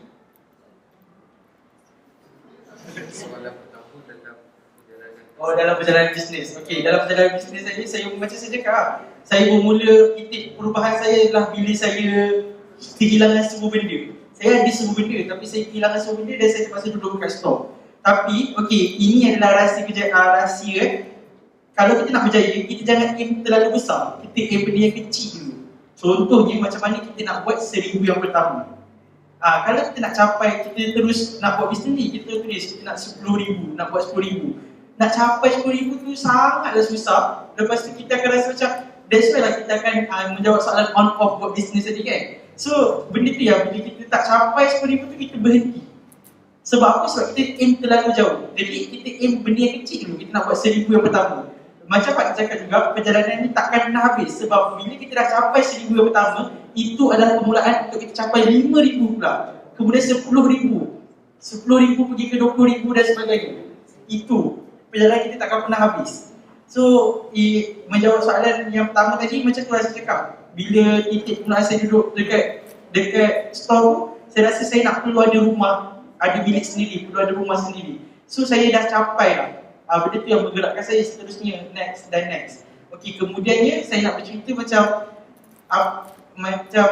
Soalan pertama dalam perjalanan. Dalam perjalanan bisnes. Okey, dalam perjalanan bisnes saya macam saya cakap, saya bermula titik perubahan saya adalah bila saya kehilangan semua benda. Saya ada semua benda tapi saya kehilangan semua benda dan saya terpaksa duduk kat store. Tapi, ini adalah rahsia. Kalau kita nak berjaya, kita jangan aim terlalu besar. Kita aim benda yang kecil dulu. Contohnya, macam mana kita nak buat 1,000 yang pertama. Kalau kita nak capai, kita terus nak buat bisnes ni, kita tulis, kita nak 10,000, nak buat 10,000. Nak capai 10,000 tu sangatlah susah. Lepas tu kita akan rasa macam, that's why lah kita akan menjawab soalan on-off buat bisnes tadi kan. So, benda tu bila kita tak capai 10,000 tu, kita berhenti. Sebab apa? Sebab kita aim terlalu jauh. Jadi kita aim benda yang kecil dulu. Kita nak buat 1,000 yang pertama. Macam Pak cakap juga, perjalanan ni takkan pernah habis. Sebab bila kita dah capai 1,000 yang pertama, itu adalah permulaan untuk kita capai 5,000 pula. Kemudian 10,000. 10,000 pergi ke 20,000 dan sebagainya. Itu perjalanan kita takkan pernah habis. So, menjawab soalan yang pertama tadi, macam tu lah saya cakap. Bila titik permulaan saya duduk dekat store tu, saya rasa saya nak perlu ada rumah, ada bilik sendiri, perlu ada rumah sendiri. So saya dah capai lah. Benda tu yang menggerakkan saya seterusnya, next dan next. Okey, kemudiannya saya nak bercerita macam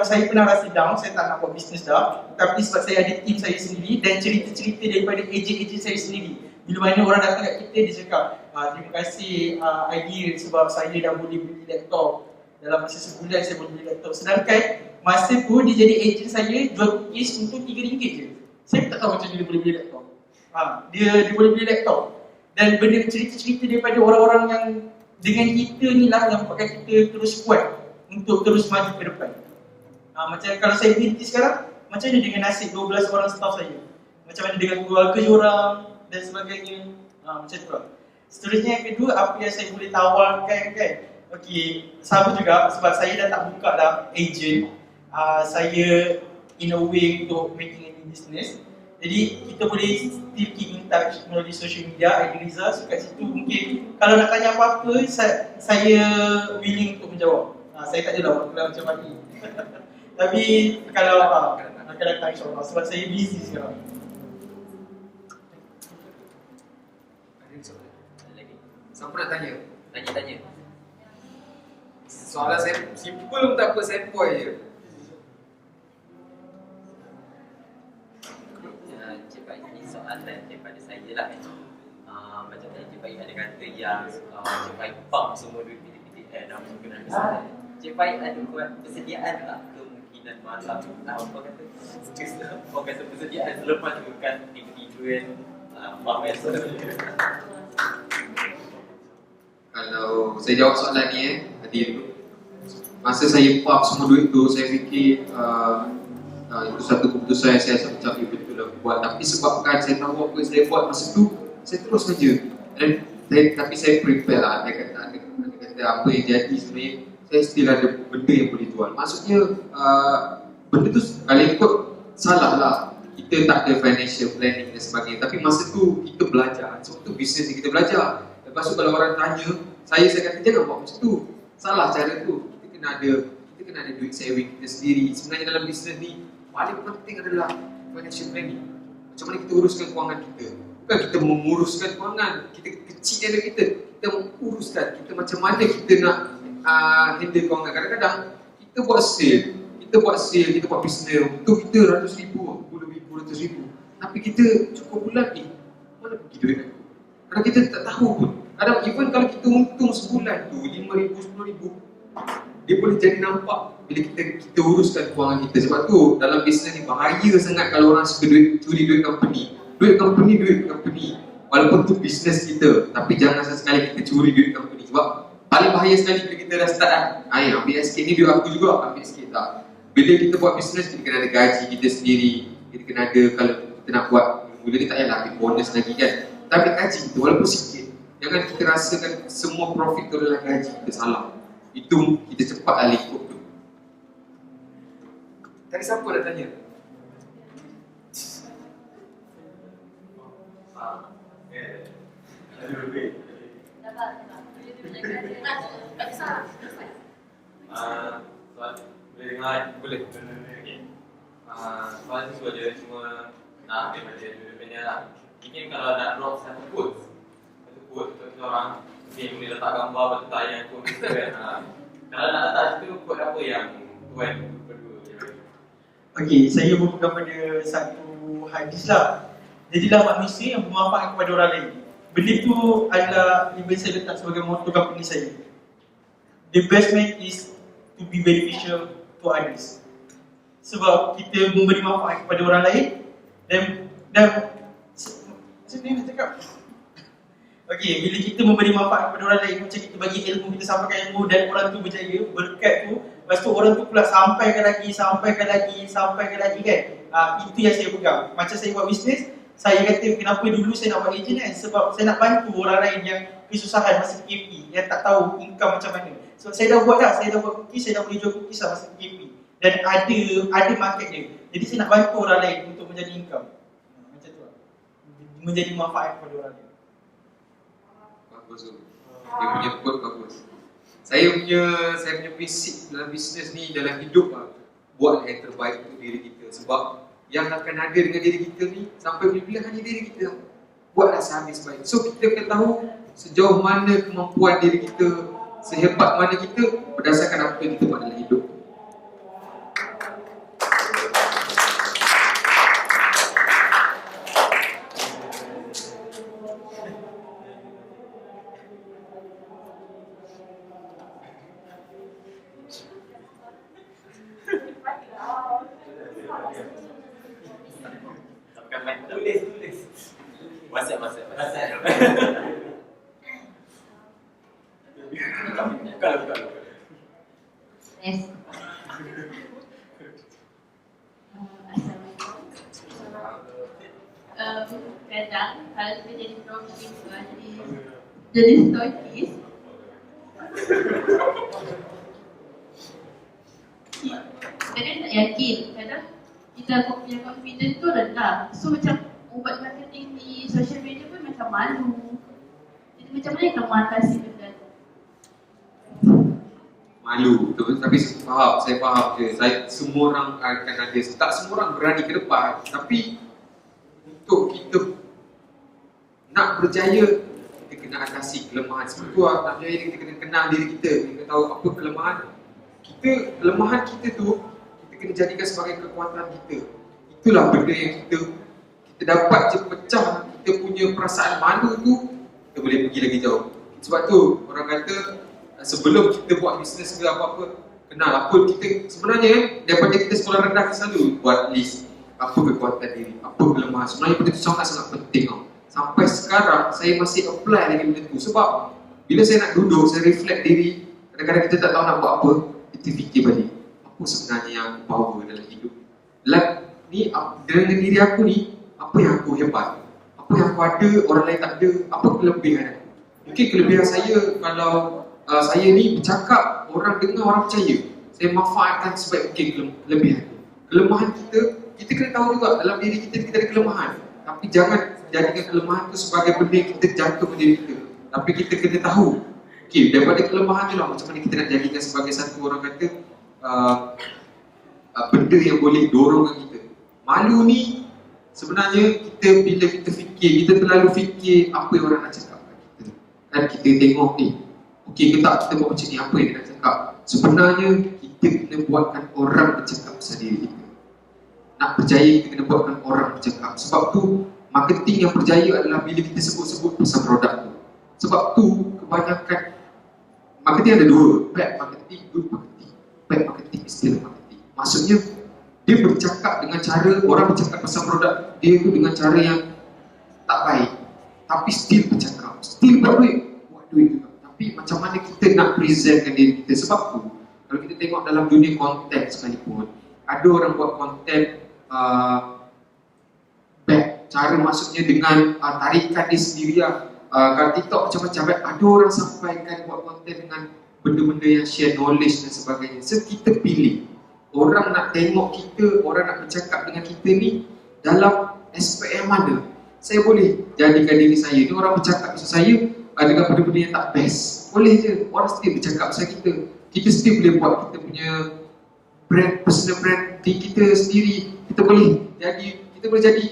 saya pernah rasa down, saya tak nak buat bisnes dah. Tapi sebab saya ada tim saya sendiri dan cerita-cerita daripada ejen-ejen saya sendiri. Bila mana orang datang kat kita, dia cakap, terima kasih Aidil sebab saya dah boleh beli laptop. Dalam masa sebulan saya boleh beli laptop. Sedangkan masa tu dia jadi ejen saya jual cookies untuk RM3 je. Saya tak tahu macam mana dia boleh beli laptop. Dia boleh beli laptop. Dan benda cerita-cerita daripada orang-orang yang dengan kita ni lah yang buatkan kita terus kuat untuk terus maju ke depan. Macam kalau saya berhenti sekarang, macam mana dengan nasib 12 orang staff saya? Macam mana dengan keluarga diorang dan sebagainya. Macam tu lah. Seterusnya yang kedua, apa yang saya boleh tawarkan kan? Okey, sama juga sebab saya dah tak buka dah agent. Saya in a way untuk making a new business. Jadi kita boleh still keep in touch melalui social media, Aidil Riza. So kat situ mungkin kalau nak tanya apa-apa, saya willing untuk menjawab. Saya tak adalah waktu macam mana. Tapi kalau akan datang insyaAllah sebab saya busy sekarang. Siapa nak tanya? Tanya-tanya. Soalan saya simple pun tak apa, saya point je. Cik Pak, ini soalan daripada saya lah. Macam tadi Cik Pak ada kata yang Cik Pak pump semua duit PTPTN dan menggunakan kesalahan. Cik Pak ada buat persediaan tak kemungkinan malam apa kata persediaan selepas tu kan tiba-tiba pump esok. Kalau saya jawab soalan ni tadi dulu. Masa saya pump semua duit tu, saya fikir itu satu keputusan yang saya cakap betul lah buat. Tapi sebabkan saya tahu apa yang saya buat masa tu, saya terus saja. Tapi saya prepare lah. Dia kata apa yang jadi sebenarnya, saya still ada benda yang boleh jual. Maksudnya benda tu kalau ikut salah lah. Kita tak ada financial planning dan sebagainya. Tapi masa tu kita belajar. Sebab tu bisnes yang kita belajar. Lepas tu kalau orang tanya, saya kata jangan buat macam tu. Salah cara tu. Kita kena ada duit saving kita sendiri. Sebenarnya dalam bisnes ni paling penting adalah financial planning. Macam mana kita uruskan kewangan kita. Bukan kita menguruskan kewangan. Kita kecil dari kita menguruskan. Kita macam mana kita nak handle kewangan. Kadang-kadang kita buat sale, kita buat bisnes untuk kita RM100,000, RM10,000, RM200,000. Tapi kita cukup bulan ni, mana pergi duit aku? Kadang kita tak tahu pun. Kadang even kalau kita untung sebulan tu RM5,000, RM10,000, dia boleh jadi nampak bila kita uruskan kewangan kita. Sebab tu dalam bisnes ni bahaya sangat kalau orang suka curi duit company. Duit company. Walaupun tu bisnes kita, tapi jangan sekali kita curi duit company. Sebab paling bahaya sekali bila kita dah start ambil sikit ni duit aku juga, ambil sikit tak. Bila kita buat bisnes, kita kena ada gaji kita sendiri. Kita kena ada, kalau kita nak buat mula ni tak payahlah ambil bonus lagi kan. Kita ambil gaji kita walaupun sikit. Jangan kita rasakan semua profit tu adalah gaji kita, salah. Itu kita cepat lah ikut tu. Tadi siapa nak tanya? Boleh dengar? Boleh. Soalan tu je cuma nak daripada dua-duanya lah. Mungkin kalau nak drop satu quote untuk orang mungkin boleh letak gambar batu tayang quote tu kan. Kalau nak letak situ quote apa yang tuan berdua je. Okey, saya berpegang pada satu hadis lah. Jadilah manusia yang bermanfaat kepada orang lain. Benda tu adalah even saya letak sebagai motto company saya. The best man is to be beneficial to others. Sebab kita memberi manfaat kepada orang lain dan macam ni nak cakap. Okey, bila kita memberi manfaat kepada orang lain, macam kita bagi ilmu, kita sampaikan ilmu dan orang tu berjaya, berkat tu, lepas tu orang tu pula sampaikan lagi kan. Itu yang saya pegang. Macam saya buat bisnes, saya kata kenapa dulu saya nak buat agent kan, sebab saya nak bantu orang lain yang kesusahan masa PKP, yang tak tahu income macam mana. So saya dah buat cookies, saya dah boleh jual cookies lah masa PKP. Dan ada market dia. Jadi saya nak bantu orang lain untuk menjadi income. Macam tu lah. Menjadi manfaat kepada orang lain. Bagus tu. Dia punya quote bagus. Saya punya prinsip dalam bisnes ni, dalam hidup lah, buat yang terbaik untuk diri kita. Sebab yang akan ada dengan diri kita ni sampai bila hanya diri kita. Buatlah sehabis baik. So kita akan tahu sejauh mana kemampuan diri kita sehebat mana kita berdasarkan apa yang kita buat dalam hidup. Tulis. WhatsApp. Buka. Yes. Kadang kalau kita jadi dropship, jadi stockist, kadang tak yakin, kadang kita punya confidence tu rendah. So macam buat marketing di social media pun macam malu. Jadi macam mana kita mengatasi benda tu? Malu, betul. Tapi saya faham je. Semua orang akan ada, tak semua orang berani ke depan. Tapi untuk kita nak berjaya, kita kena atasi kelemahan. Sebab tu nak berjaya, kita kena kenal diri kita. Kita tahu apa kelemahan kita tu, kita kena jadikan sebagai kekuatan kita. Itulah benda yang kita dapat je pecah kita punya perasaan malu tu, kita boleh pergi lagi jauh. Sebab tu orang kata sebelum kita buat bisnes ke apa-apa, kenal apa kita sebenarnya. Daripada kita sekolah rendah, kita selalu buat list apa kekuatan diri, apa kelemahan. Sebenarnya benda tu sangat-sangat penting tau. Sampai sekarang saya masih apply lagi benda tu. Sebab bila saya nak duduk, saya reflect diri, kadang-kadang kita tak tahu nak buat apa, kita fikir balik apa sebenarnya yang aku power dalam hidup. Ni dengan diri aku ni, apa yang aku hebat, apa yang aku ada orang lain tak ada, apa kelebihan aku. Mungkin kelebihan saya, kalau saya ni bercakap, orang dengar, orang percaya, saya manfaatkan sebaik mungkin kelebihan tu. Kelemahan kita kena tahu juga dalam diri kita ada kelemahan. Tapi jangan jadikan kelemahan tu sebagai benda yang kita jatuh diri kita. Tapi kita kena tahu, okay, daripada kelemahan tu lah macam mana kita nak jadikan sebagai satu orang kata benda yang boleh dorongkan kita. Malu ni sebenarnya bila kita fikir, kita terlalu fikir apa yang orang nak cakap kat kita. Kan kita tengok ni, okey ke tak kita buat macam ni, apa yang dia nak cakap. Sebenarnya kita kena buatkan orang bercakap pasal diri kita. Nak berjaya, kita kena buatkan orang bercakap. Sebab tu marketing yang berjaya adalah bila kita sebut-sebut pasal produk tu. Sebab tu kebanyakan marketing ada dua, bad marketing, good marketing. Bad marketing, istilah marketing. Maksudnya dia bercakap dengan cara, orang bercakap pasal produk dia tu dengan cara yang tak baik, tapi still bercakap, still buat duit juga. Tapi macam mana kita nak presentkan diri kita. Sebab tu kalau kita tengok dalam dunia konten sekalipun, ada orang buat konten bad, cara maksudnya dengan tarikan dia sendiri lah. Kalau TikTok macam-macam, ada orang sampaikan buat konten dengan benda-benda yang share knowledge dan sebagainya. So kita pilih orang nak tengok kita, orang nak bercakap dengan kita ni dalam aspek yang mana. Saya boleh jadikan diri saya ni, orang bercakap pasal saya dengan benda-benda yang tak best, boleh je. Orang still bercakap pasal kita. Kita still boleh buat kita punya brand, personal brand di kita sendiri. Kita boleh jadi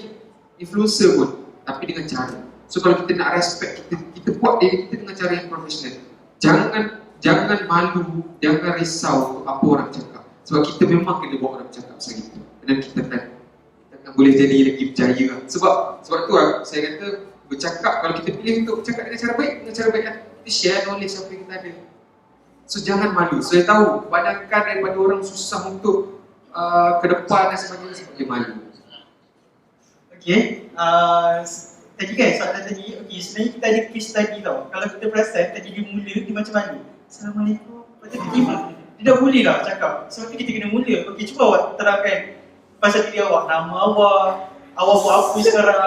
influencer pun, tapi dengan cara. So kalau kita nak respect, kita buat diri kita dengan cara yang profesional. Jangan malu, jangan risau apa orang cakap. Sebab kita memang kena buat orang cakap pasal kita. Dan kita akan boleh jadi lagi berjaya lah. Sebab tu lah, saya kata bercakap, kalau kita pilih untuk bercakap dengan cara baik lah. Kita share knowledge apa yang kita ada. So jangan malu. Saya tahu kebanyakan daripada orang susah untuk ke depan dan sebagainya sebab dia malu. Okay, tadi kan soalan tadi, okay, sebenarnya kita ada case study tau. Kalau kita perasan, tadi dia mula, dia macam mana? Assalamualaikum. Lepas tu tiba-tiba, dia dah boleh lah cakap. Sebab tu kita kena mula. Okay, cuba awak terangkan pasal diri awak, nama awak buat apa sekarang.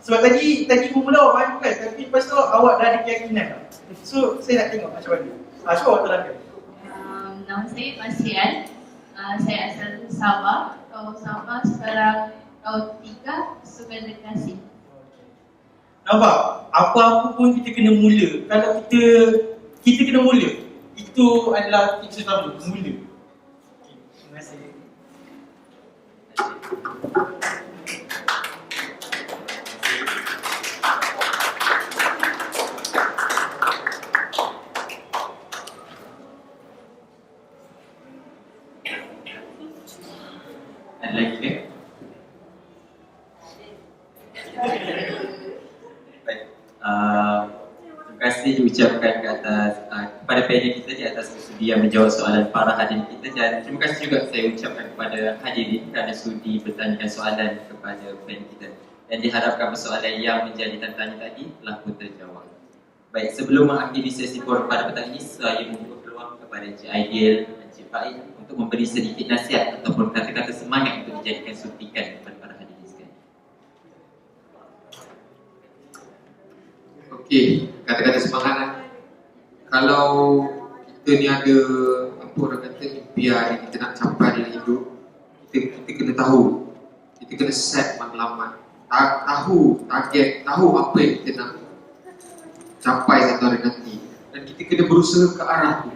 Sebab tadi mula awak malu kan, tapi lepas tu awak dah ada keyakinan. So, saya nak tengok macam mana. Cuba awak terangkan. Nama saya Masian. Saya asal Sabah. Sabah sekarang tahun 3, Sungai Lekasi. Nampak? Apa-apa pun kita kena mula. Kalau kita kena mula. Itu adalah tips utama, mula. Okay, terima kasih. Okey. Baik. Terima kasih diucapkan ke atas kepada panel kita di atas kesudian menjawab soalan para hadirin kita, dan terima kasih juga saya ucapkan kepada hadirin kerana sudi bertanyakan soalan kepada panel kita, dan diharapkan persoalan yang menjadi tanda tanya tadi telah pun terjawab. Baik, sebelum mengakhiri sesi forum pada petang ini, saya membuka peluang kepada Encik Aidil dan Encik Faiz untuk memberi sedikit nasihat ataupun kata-kata semangat untuk dijadikan suntikan kepada para hadirin sekalian. Okey, kata-kata semangat lah. Kalau kita ni ada apa orang kata impian yang kita nak capai dalam hidup, kita kena tahu, kita kena set matlamat, tahu target, tahu apa yang kita nak capai satu hari nanti, dan kita kena berusaha ke arah tu.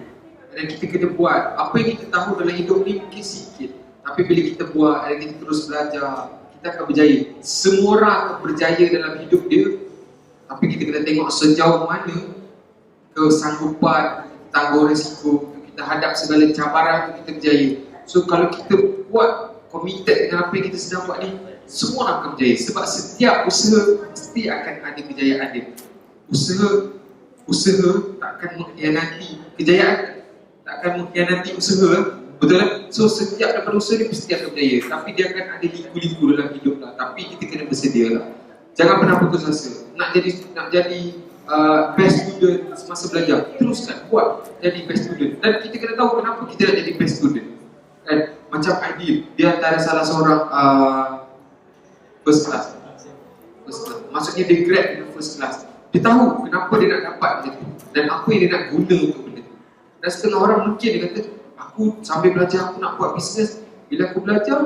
Dan kita kena buat apa yang kita tahu dalam hidup ni mungkin sikit, tapi bila kita buat dan kita terus belajar, kita akan berjaya. Semua orang akan berjaya dalam hidup dia, tapi kita kena tengok sejauh mana kesanggupan, tanggung risiko untuk kita hadap segala cabaran untuk kita berjaya. So kalau kita buat committed dengan apa yang kita sedang buat ni, semua orang akan berjaya. Sebab setiap usaha mesti akan ada kejayaan dia. Usaha takkan mengkhianati kejayaan, takkan mengkhianati usaha, betul kan? So setiap daripada usaha dia mesti akan berjaya, tapi dia akan ada liku-liku dalam hidup lah. Tapi kita kena bersedia lah. Jangan pernah putus asa. Nak jadi best student semasa belajar, teruskan buat jadi best student. Dan kita kena tahu kenapa kita nak jadi best student. Kan? Macam Aidil, dia antara salah seorang first class. Maksudnya dia grad dengan first class. Dia tahu kenapa dia nak dapat benda tu dan apa yang dia nak guna untuk benda tu. Dan setengah orang mungkin dia kata, aku sambil belajar aku nak buat bisnes. Bila aku belajar,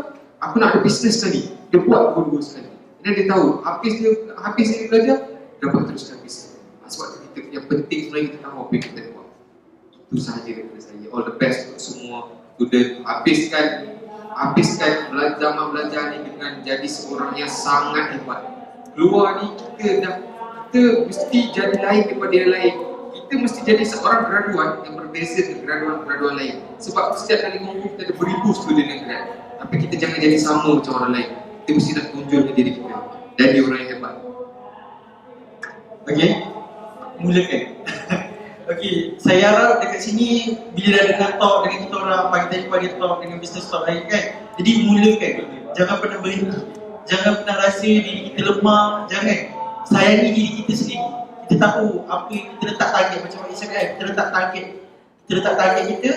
aku nak ada bisnes sekali. Dia buat dua-dua sekali. Dan dia tahu, habis dia belajar, dapat teruskan bisnes. Sebab tu yang penting sebenarnya kita tahu apa yang kita buat. Itu sahaja daripada saya. All the best untuk semua student. Habiskan zaman belajar ni dengan jadi seorang yang sangat hebat. Keluar ni kita mesti jadi lain daripada yang lain. Kita mesti jadi seorang graduan yang berbeza dengan graduan lain. Sebab setiap kali ngomong kita ada beribu student yang grad. Tapi kita jangan jadi sama macam orang lain. Kita mesti nak tunjukkan diri kita jadi orang yang hebat. Okey, mulakan. Okey, saya harap dekat sini bila dah dengar talk dengan kita orang, pagi tadi pada talk dengan business talk lain kan. Jadi mulakan. Jangan pernah berhenti. Jangan pernah rasa diri kita lemah. Jangan. Sayangi diri kita sendiri. Kita tahu apa yang kita letak target. Macam Mak Isya kata, kita letak target kita.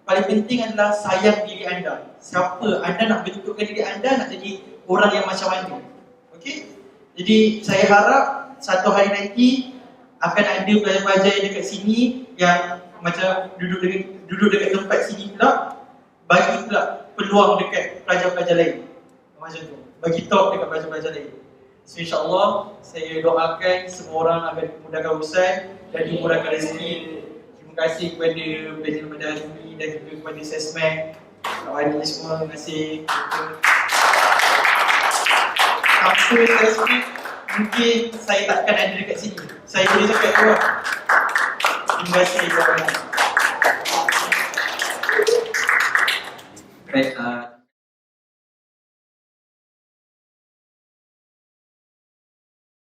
Paling penting adalah sayang diri anda. Siapa anda nak bentukkan diri anda, nak jadi orang yang macam mana. Okey? Jadi saya harap satu hari nanti akan ada pelajar-pelajar yang dekat sini yang macam duduk dekat tempat sini pula, bagi pula peluang dekat pelajar-pelajar lain. Macam tu. Bagi talk dekat pelajar-pelajar lain. So insyaAllah saya doakan semua orang akan dimudahkan urusan dan dimudahkan rezeki. Terima kasih kepada Panel Madani dan juga kepada Sesmek, kawan ini semua. Terima kasih. Tanpa Sesmek mungkin saya takkan ada dekat sini. Saya boleh cakap tu lah. Terima kasih. Baik,